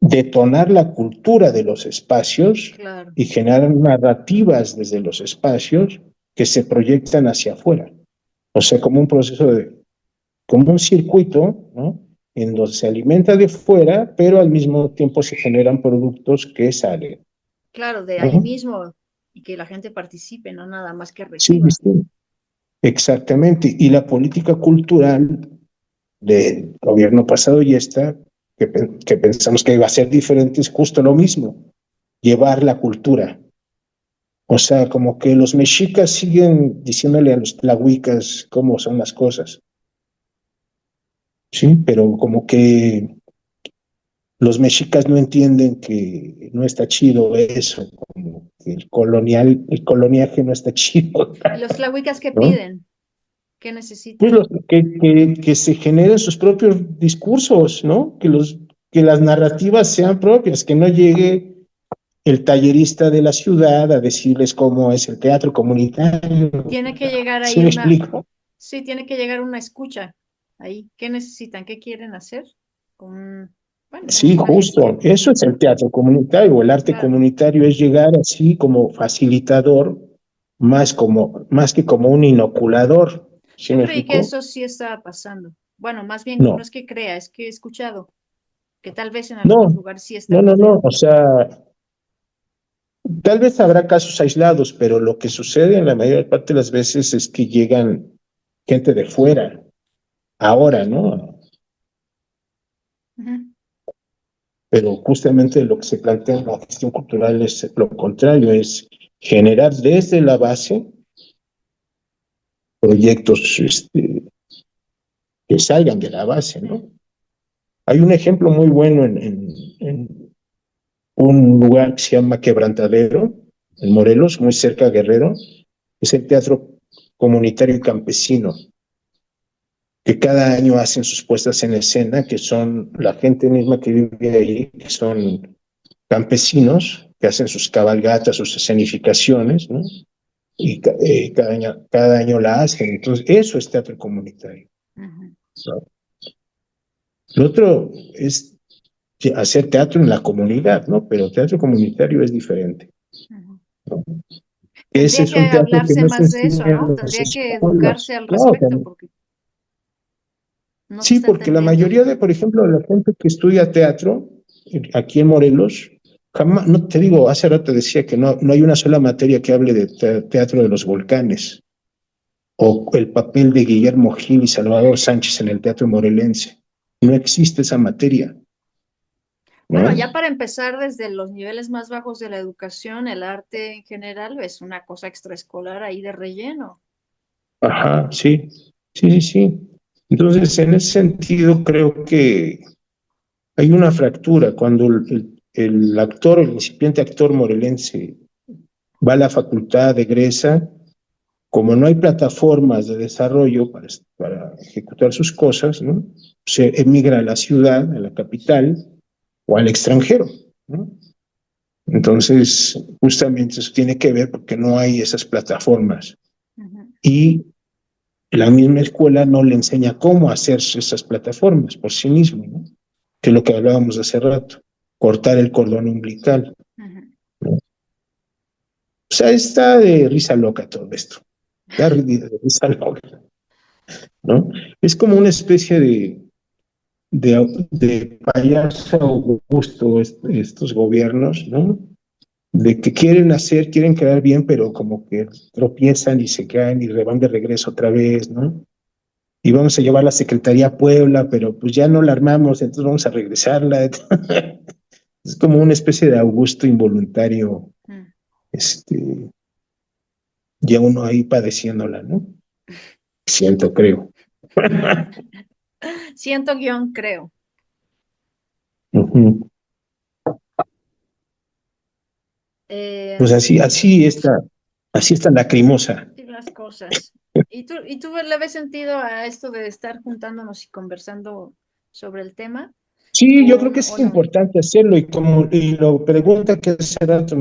detonar la cultura de los espacios Claro. y generar narrativas desde los espacios que se proyectan hacia afuera. O sea, como un proceso como un circuito, ¿no? En donde se alimenta de fuera, pero al mismo tiempo se generan productos que salen, Claro, de ahí ¿no? mismo y que la gente participe, no nada más que Sí, reciba. sí, exactamente. Y la política cultural del gobierno pasado y esta, que pensamos que iba a ser diferente, es justo lo mismo, llevar la cultura, O sea, como que los mexicas siguen diciéndole a los tlahuicas cómo son las cosas, ¿sí? Pero como que los mexicas no entienden que no está chido eso, como que el coloniaje no está chido, ¿Y los tlahuicas qué ¿no? piden? ¿Qué Pues necesitan? que se generen sus propios discursos, ¿no? Que las narrativas sean propias, que no llegue el tallerista de la ciudad a decirles cómo es el teatro comunitario. Tiene que llegar ¿Sí ahí me una, explico? sí, tiene que llegar una escucha ahí. ¿Qué necesitan? ¿Qué quieren hacer? Bueno, como Sí, una justo. gestión. Eso es el teatro comunitario. El arte Claro. comunitario es llegar así como facilitador, más que como un inoculador. ¿Sí Yo me creí que explico? eso sí estaba pasando. Bueno, más bien, no No, es que crea, es que he escuchado que tal vez en algunos no, lugares sí está no. pasando. O sea, tal vez habrá casos aislados, pero lo que sucede en la mayor parte de las veces es que llegan gente de fuera, ahora, ¿no? Ujú. Pero justamente lo que se plantea en la gestión cultural es lo contrario, es generar desde la base proyectos que salgan de la base, Sí. ¿no? Hay un ejemplo muy bueno en un lugar que se llama Quebrantadero, en Morelos, muy cerca de Guerrero, es el Teatro Comunitario y Campesino, que cada año hacen sus puestas en escena, que son la gente misma que vive ahí, que son campesinos, que hacen sus cabalgatas, sus escenificaciones, ¿no? Y cada año la hacen. Entonces, eso es teatro comunitario, Ujú, ¿no? Lo otro es hacer teatro en la comunidad, ¿no? Pero teatro comunitario es diferente, ujú. ¿no? Ese Tendría es que un teatro que hablarse no se más de eso, enseña ¿no? en las Tendría que educarse escuelas. al Claro, respecto porque no se sí, está porque la entendiendo. mayoría de, por ejemplo, de la gente que estudia teatro aquí en Morelos, jamás, no te digo, hace rato decía que no hay una sola materia que hable de teatro de los volcanes o el papel de Guillermo Gil y Salvador Sánchez en el teatro morelense. No existe esa materia, Bueno, ¿no? ya para empezar, desde los niveles más bajos de la educación, el arte en general es una cosa extraescolar ahí de relleno. Ajá, sí. Entonces, en ese sentido, creo que hay una fractura cuando el actor, el incipiente actor morelense, va a la facultad, egresa, como no hay plataformas de desarrollo para ejecutar sus cosas, ¿no? Se emigra a la ciudad, a la capital o al extranjero, ¿no? Entonces, justamente eso tiene que ver porque no hay esas plataformas Ujú, y la misma escuela no le enseña cómo hacer esas plataformas por sí mismo, ¿no? Que es lo que hablábamos hace rato, cortar el cordón umbilical, ujú. ¿no? O sea, está de risa loca todo esto, de risa loca, ¿no? Es como una especie de payaso Augusto estos gobiernos, ¿no? De que quieren hacer, quieren quedar bien, pero como que tropiezan y se caen y van de regreso otra vez, ¿no? Y vamos a llevar la Secretaría a Puebla, pero pues ya no la armamos, entonces vamos a regresarla. Es como una especie de Augusto involuntario, Mm. este, ya uno ahí padeciéndola, ¿no? Siento, creo. Siento guión, creo. Ujú. Pues Eh, así está lacrimosa. sí, las cosas. Y tú le ves sentido a esto de estar juntándonos y conversando sobre el tema? Sí, yo creo que O es no? importante hacerlo y lo pregunta que hace rato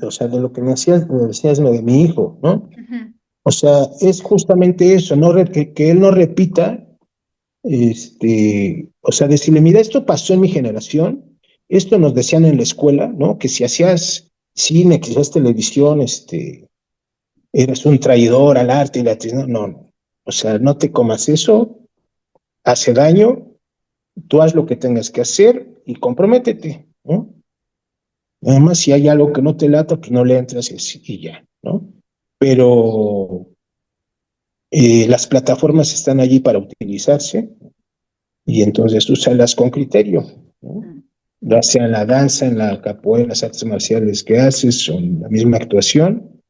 o sea, de lo que me decías lo de mi hijo, ¿no? Ujú, O sea, es justamente eso, no que él no repita, o sea, decirle, mira, esto pasó en mi generación, esto nos decían en la escuela, ¿no? Que si hacías cine, que si hacías televisión, eras un traidor al arte y la actriz, no, o sea, no te comas eso, hace daño, tú haz lo que tengas que hacer y comprométete, ¿no? Además, si hay algo que no te lata, pues no le entras y ya, ¿no? Pero las plataformas están allí para utilizarse y entonces úsalas con criterio, ¿no? mm, Ya sea en la danza, en la capoeira, en las artes marciales que haces, o en la misma actuación,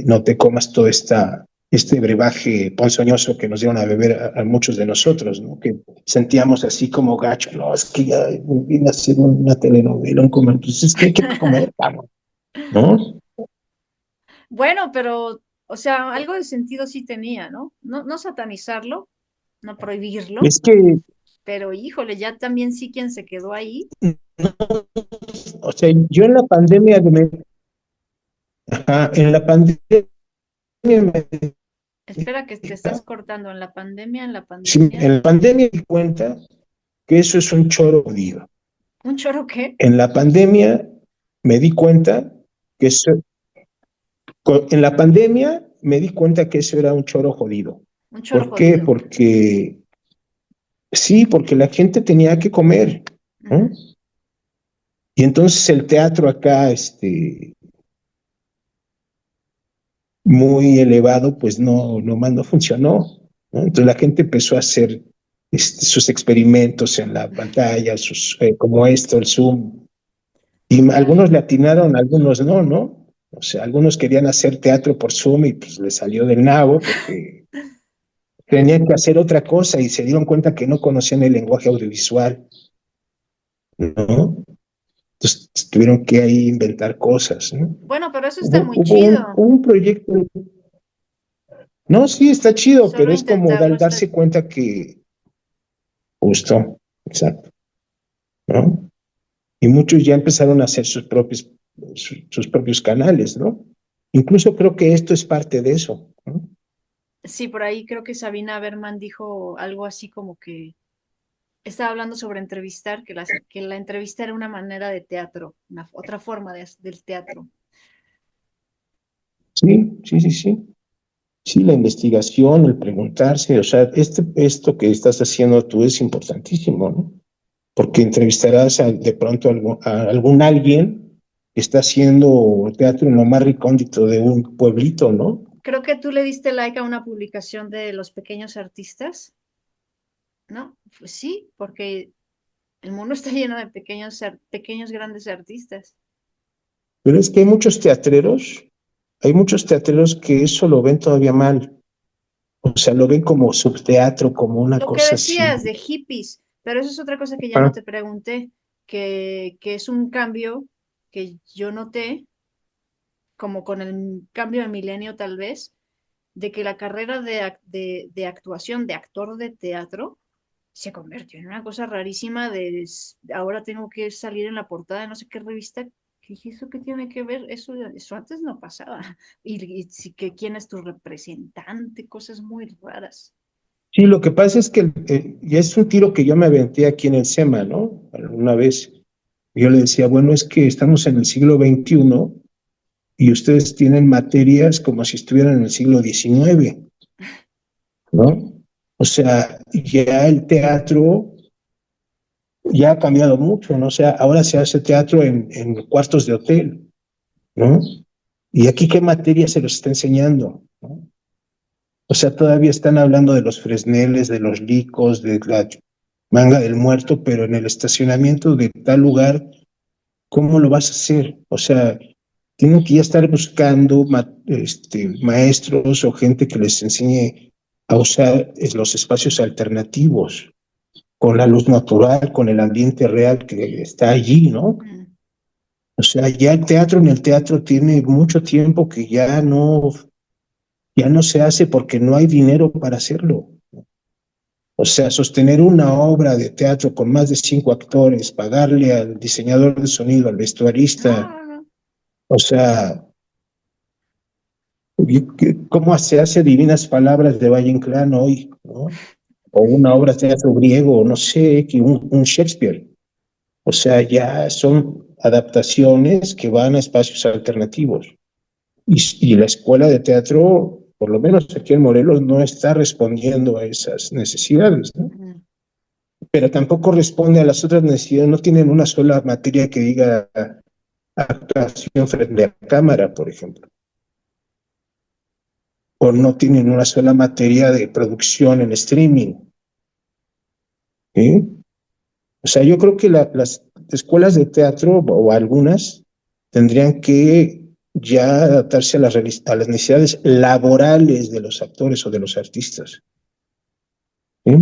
no te comas todo este brebaje ponzoñoso que nos dieron a beber a muchos de nosotros, ¿no? Que sentíamos así como gacho, no, es que ya vine a hacer una telenovela, un comer, pues es que hay que comer, vamos, ¿no? Bueno, pero, o sea, algo de sentido sí tenía, ¿no? No, no satanizarlo, no prohibirlo, Es que, pero híjole, ya también sí quien se quedó ahí. no, o sea, yo en la pandemia, en la pandemia, Espera que te estás cortando en la sí, pandemia. en la pandemia me di cuenta que eso es un choro jodido. ¿Un choro qué? En la pandemia me di cuenta que eso, en la pandemia me di cuenta que eso era un choro jodido. Un choro ¿Por qué? jodido. Porque sí, porque la gente tenía que comer, ¿no? Ujú. Y entonces el teatro acá, muy elevado, pues no funcionó, ¿no? Entonces la gente empezó a hacer sus experimentos en la pantalla, como esto, el Zoom, y Ya. algunos le atinaron, algunos no, ¿no? O sea, algunos querían hacer teatro por Zoom y pues les salió del nabo porque tenían que hacer otra cosa y se dieron cuenta que no conocían el lenguaje audiovisual, ¿no? Entonces tuvieron que ahí inventar cosas, ¿no? Bueno, pero eso está Hubo, muy hubo un, chido. un proyecto, no, sí, está chido, Solo pero es como intentarlo está. darse cuenta que justo, exacto, ¿no? Y muchos ya empezaron a hacer sus propios canales, ¿no? Incluso creo que esto es parte de eso, ¿no? Sí, por ahí creo que Sabina Berman dijo algo así como que estaba hablando sobre entrevistar, que la entrevista era una manera de teatro, una otra forma del teatro. Sí, sí, sí, sí. Sí, la investigación, el preguntarse, o sea, esto que estás haciendo tú es importantísimo, ¿no? Porque entrevistarás de pronto a algún alguien que está haciendo teatro en lo más recóndito de un pueblito, ¿no? Creo que tú le diste like a una publicación de los pequeños artistas, ¿no? Pues sí, porque el mundo está lleno de pequeños grandes artistas. Pero es que hay muchos teatreros que eso lo ven todavía mal, o sea, lo ven como subteatro, como una Lo que cosa así. decías de hippies, pero eso es otra cosa que ya no Ah, te pregunté, que es un cambio que yo noté, como con el cambio de milenio tal vez, de que la carrera de actuación, de actor de teatro, se convirtió en una cosa rarísima ahora tengo que salir en la portada de no sé qué revista. ¿Qué es eso que tiene que ver? Eso antes no pasaba. Y sí que quién es tu representante, cosas muy raras. sí, lo que pasa es que y es un tiro que yo me aventé aquí en el SEMA, ¿no? Alguna vez yo le decía, bueno, es que estamos en el siglo XXI y ustedes tienen materias como si estuvieran en el siglo XIX, ¿no? O sea, ya el teatro ya ha cambiado mucho, ¿no? O sea, ahora se hace teatro en cuartos de hotel, ¿no? ¿Y aquí qué materia se los está enseñando? ¿No? O sea, todavía están hablando de los fresneles, de los licos, de la manga del muerto, pero en el estacionamiento de tal lugar, ¿cómo lo vas a hacer? O sea, tienen que ya estar buscando maestros o gente que les enseñe a usar los espacios alternativos, con la luz natural, con el ambiente real que está allí, ¿no? Mm. O sea, ya en el teatro tiene mucho tiempo que ya no se hace porque no hay dinero para hacerlo. O sea, sostener una obra de teatro con más de 5 actores, pagarle al diseñador de sonido, al No, vestuarista, no, no. o sea, ¿cómo se hace Divinas Palabras de Valle Inclán hoy, ¿no? O una obra de teatro griego, no sé, un Shakespeare. O sea, ya son adaptaciones que van a espacios alternativos. Y la escuela de teatro, por lo menos aquí en Morelos, no está respondiendo a esas necesidades, ¿no? Mm. Pero tampoco responde a las otras necesidades, no tienen una sola materia que diga actuación frente a cámara, por ejemplo, o no tienen una sola materia de producción en streaming, ¿sí? O sea, yo creo que las escuelas de teatro o algunas tendrían que ya adaptarse a las necesidades laborales de los actores o de los artistas. ¿Sí?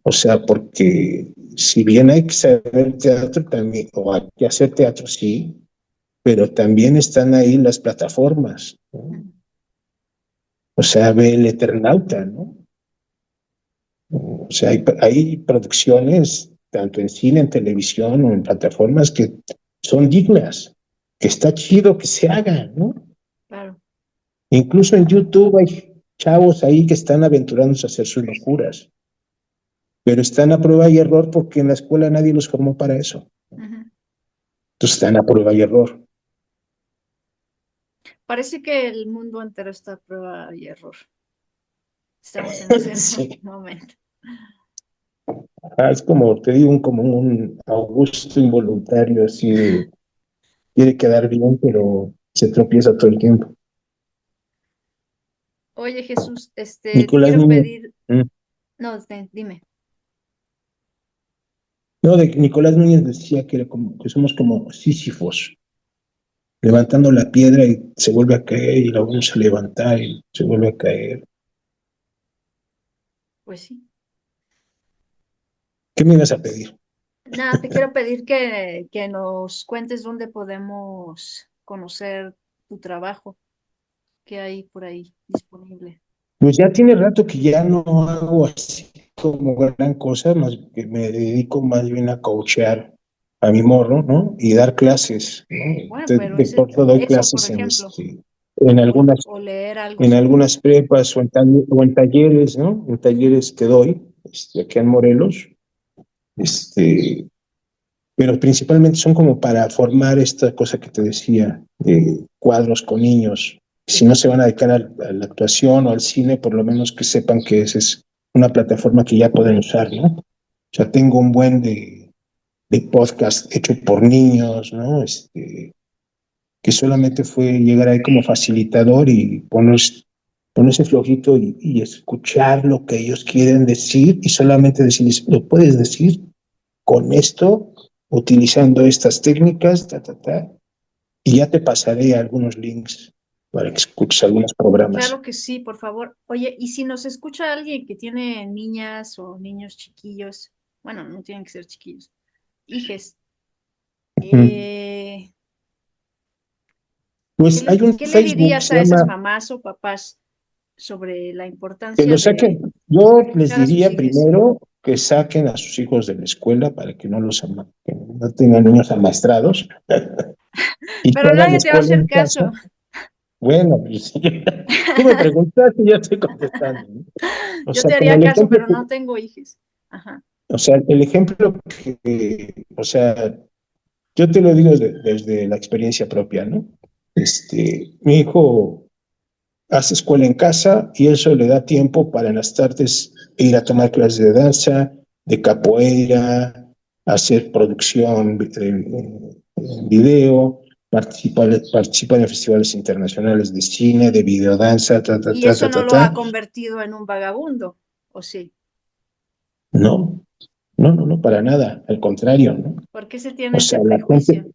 O sea, porque si bien hay que saber teatro también, o hay que hacer teatro, sí, pero también están ahí las plataformas, ¿no? O sea, ve el Eternauta, ¿no? O sea, hay producciones, tanto en cine, en televisión o en plataformas, que son dignas, que está chido que se hagan, ¿no? Claro. Incluso en YouTube hay chavos ahí que están aventurándose a hacer sus locuras, pero están a prueba y error porque en la escuela nadie los formó para eso. Ujú. Entonces están a prueba y error. Parece que el mundo entero está a prueba y error. Estamos en ese Sí. momento. Es como, te digo, como un Augusto involuntario, así de, quiere quedar bien, pero se tropieza todo el tiempo. Oye, Jesús, te Nicolás quiero Núñez, pedir, mm, no, dime. no, de Nicolás Núñez decía que, era como, que somos como Sísifos, levantando la piedra y se vuelve a caer, y la vamos a levantar y se vuelve a caer. Pues sí. ¿Qué me ibas a pedir? Nada, te quiero pedir que nos cuentes dónde podemos conocer tu trabajo, que hay por ahí disponible. Pues ya tiene rato que ya no hago así como gran cosa, más que me dedico más bien a coachear a mi morro, ¿no? Y dar clases, ¿no? Bueno, pero De corto doy eso, por clases ejemplo, en algunas, o leer algo en sobre algunas prepas o en talleres, ¿no? En talleres que doy, aquí en Morelos, este, pero principalmente son como para formar esta cosa que te decía, de cuadros con niños. Si no se van a dedicar a la actuación o al cine, por lo menos que sepan que esa es una plataforma que ya pueden usar, ¿no? O sea, tengo un buen de podcast hecho por niños, ¿no? Que solamente fue llegar ahí como facilitador y ponerse flojito y escuchar lo que ellos quieren decir y solamente decirles, lo puedes decir con esto, utilizando estas técnicas, y ya te pasaré algunos links para que escuches algunos programas. claro que sí, por favor. Oye, y si nos escucha alguien que tiene niñas o niños chiquillos, bueno, no tienen que ser chiquillos, hijes, Mm. eh, Pues hay un qué le Facebook, dirías se a esas llama, mamás o papás sobre la que importancia lo de saquen. Yo les escuchar a sus diría hijos? primero que saquen a sus hijos de la escuela para que que no tengan niños amaestrados y que Pero hagan nadie te va a escuela hacer en caso. casa. Bueno, pues tú me preguntaste y yo estoy contestando, ¿no? O Yo sea, te como haría el caso, ejemplo pero no tengo hijos. Ajá. o sea, el ejemplo o sea, yo te lo digo desde la experiencia propia, ¿no? Mi hijo hace escuela en casa y eso le da tiempo para en las tardes ir a tomar clases de danza, de capoeira, hacer producción en video, participar en festivales internacionales de cine, de videodanza, Y eso no lo ha ta. convertido en un vagabundo, ¿o sí? No, no, para nada, al contrario, ¿no? ¿Por qué se O tiene ese sea, prejuicio?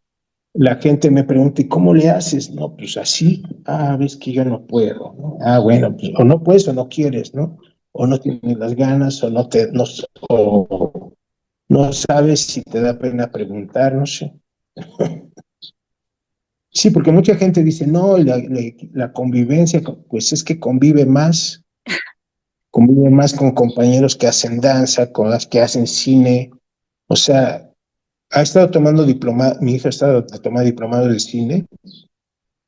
la gente me pregunta, ¿y cómo le haces? No, pues así. Ah, ves que yo no puedo, ¿no? Ah, bueno, pues o no puedes o no quieres, ¿no? O no tienes las ganas o o no sabes si te da pena preguntar, no sé. Sí, porque mucha gente dice, no, la convivencia, pues es que convive más con compañeros que hacen danza, con las que hacen cine. O sea, ha estado tomando mi hija ha estado tomando diplomado de cine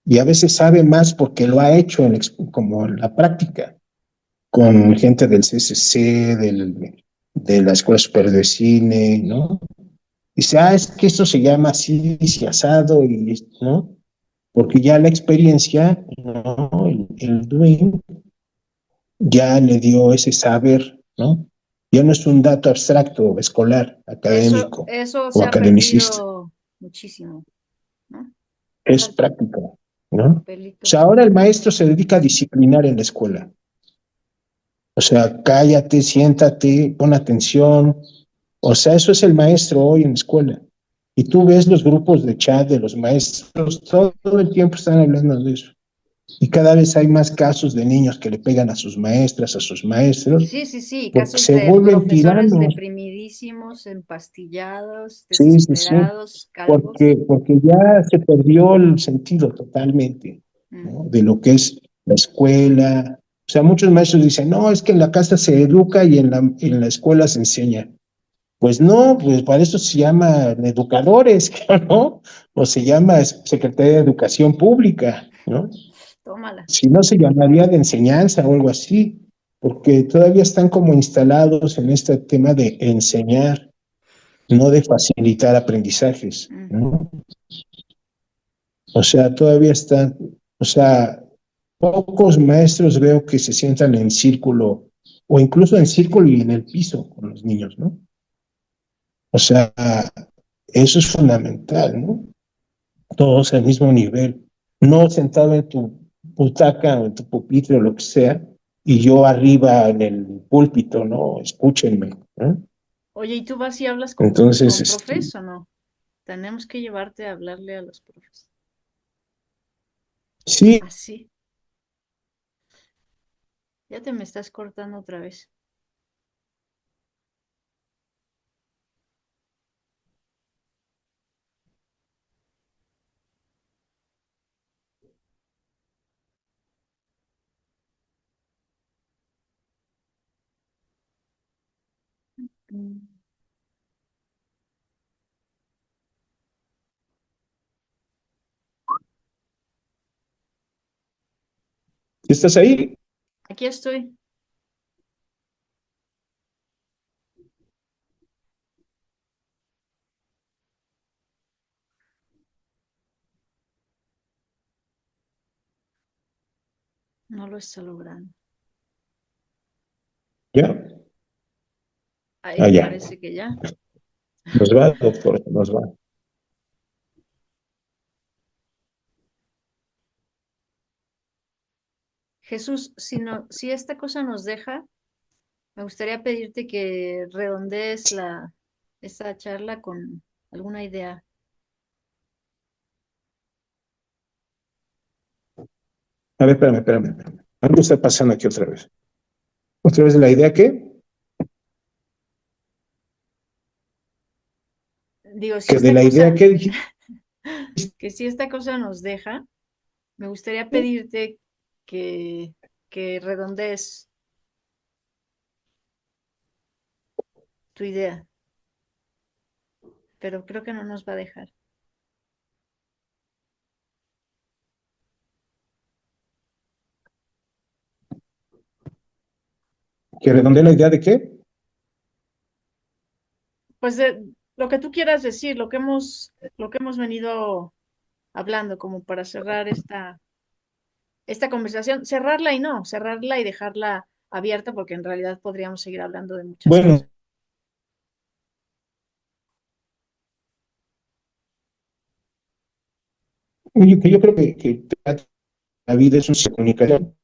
y a veces sabe más porque lo ha hecho como en la práctica, con gente del CCC, de la Escuela Superior de Cine, ¿no? Dice, es que esto se llama así, y asado, ¿no? Porque ya la experiencia, ¿no? El doing ya le dio ese saber, ¿no? Ya no es un dato abstracto, escolar, académico Eso o se ha academicista, perdido muchísimo, ¿no? es Al práctica, ¿no? O papelito. sea, ahora el maestro se dedica a disciplinar en la escuela. O sea, cállate, siéntate, pon atención. O sea, eso es el maestro hoy en la escuela. Y tú ves los grupos de chat de los maestros, todo el tiempo están hablando de eso. Y cada vez hay más casos de niños que le pegan a sus maestras, a sus maestros, Sí, sí, sí, porque casos se de vuelven profesores tiranos. deprimidísimos, empastillados, Sí, sí, sí, desesperados, calvos. porque ya se perdió el sentido totalmente, Mm, ¿no? De lo que es la escuela. O sea, muchos maestros dicen, no, es que en la casa se educa y en la escuela se enseña. Pues no, pues para eso se llaman educadores, ¿no? O se llama Secretaría de Educación Pública, ¿no? tómala. Si no, se llamaría de enseñanza o algo así, porque todavía están como instalados en este tema de enseñar, no de facilitar aprendizajes, Mm. ¿no? O sea, todavía están, o sea, pocos maestros veo que se sientan en círculo o incluso en círculo y en el piso con los niños, ¿no? O sea, eso es fundamental, ¿no? Todos al mismo nivel, no sentado en tu butaca o en tu pupitre o lo que sea, y yo arriba en el púlpito, ¿no? Escúchenme, ¿no? Oye, ¿y tú vas y hablas Entonces, con profes o no? Tenemos que llevarte a hablarle a los profes. sí, Así, ya te me estás cortando otra vez. Mm. ¿estás ahí? Aquí estoy. No lo está logrando. Ya, Ahí ya. parece que ya. Nos va, doctor, nos va. Jesús, si esta cosa nos deja, me gustaría pedirte que redondees esta charla con alguna idea. A ver, espérame. Algo está pasando aquí otra vez. Otra vez la idea Digo, si que de esta la idea cosa, que dijiste, que si esta cosa nos deja, me gustaría pedirte que, que redondees tu idea, pero creo que no nos va a dejar. que redondeé la idea de qué. Pues de lo que tú quieras decir, lo que hemos venido hablando, como para cerrar esta conversación, cerrarla y dejarla abierta, porque en realidad podríamos seguir hablando de muchas Bueno, cosas. yo creo que la vida es una comunicación.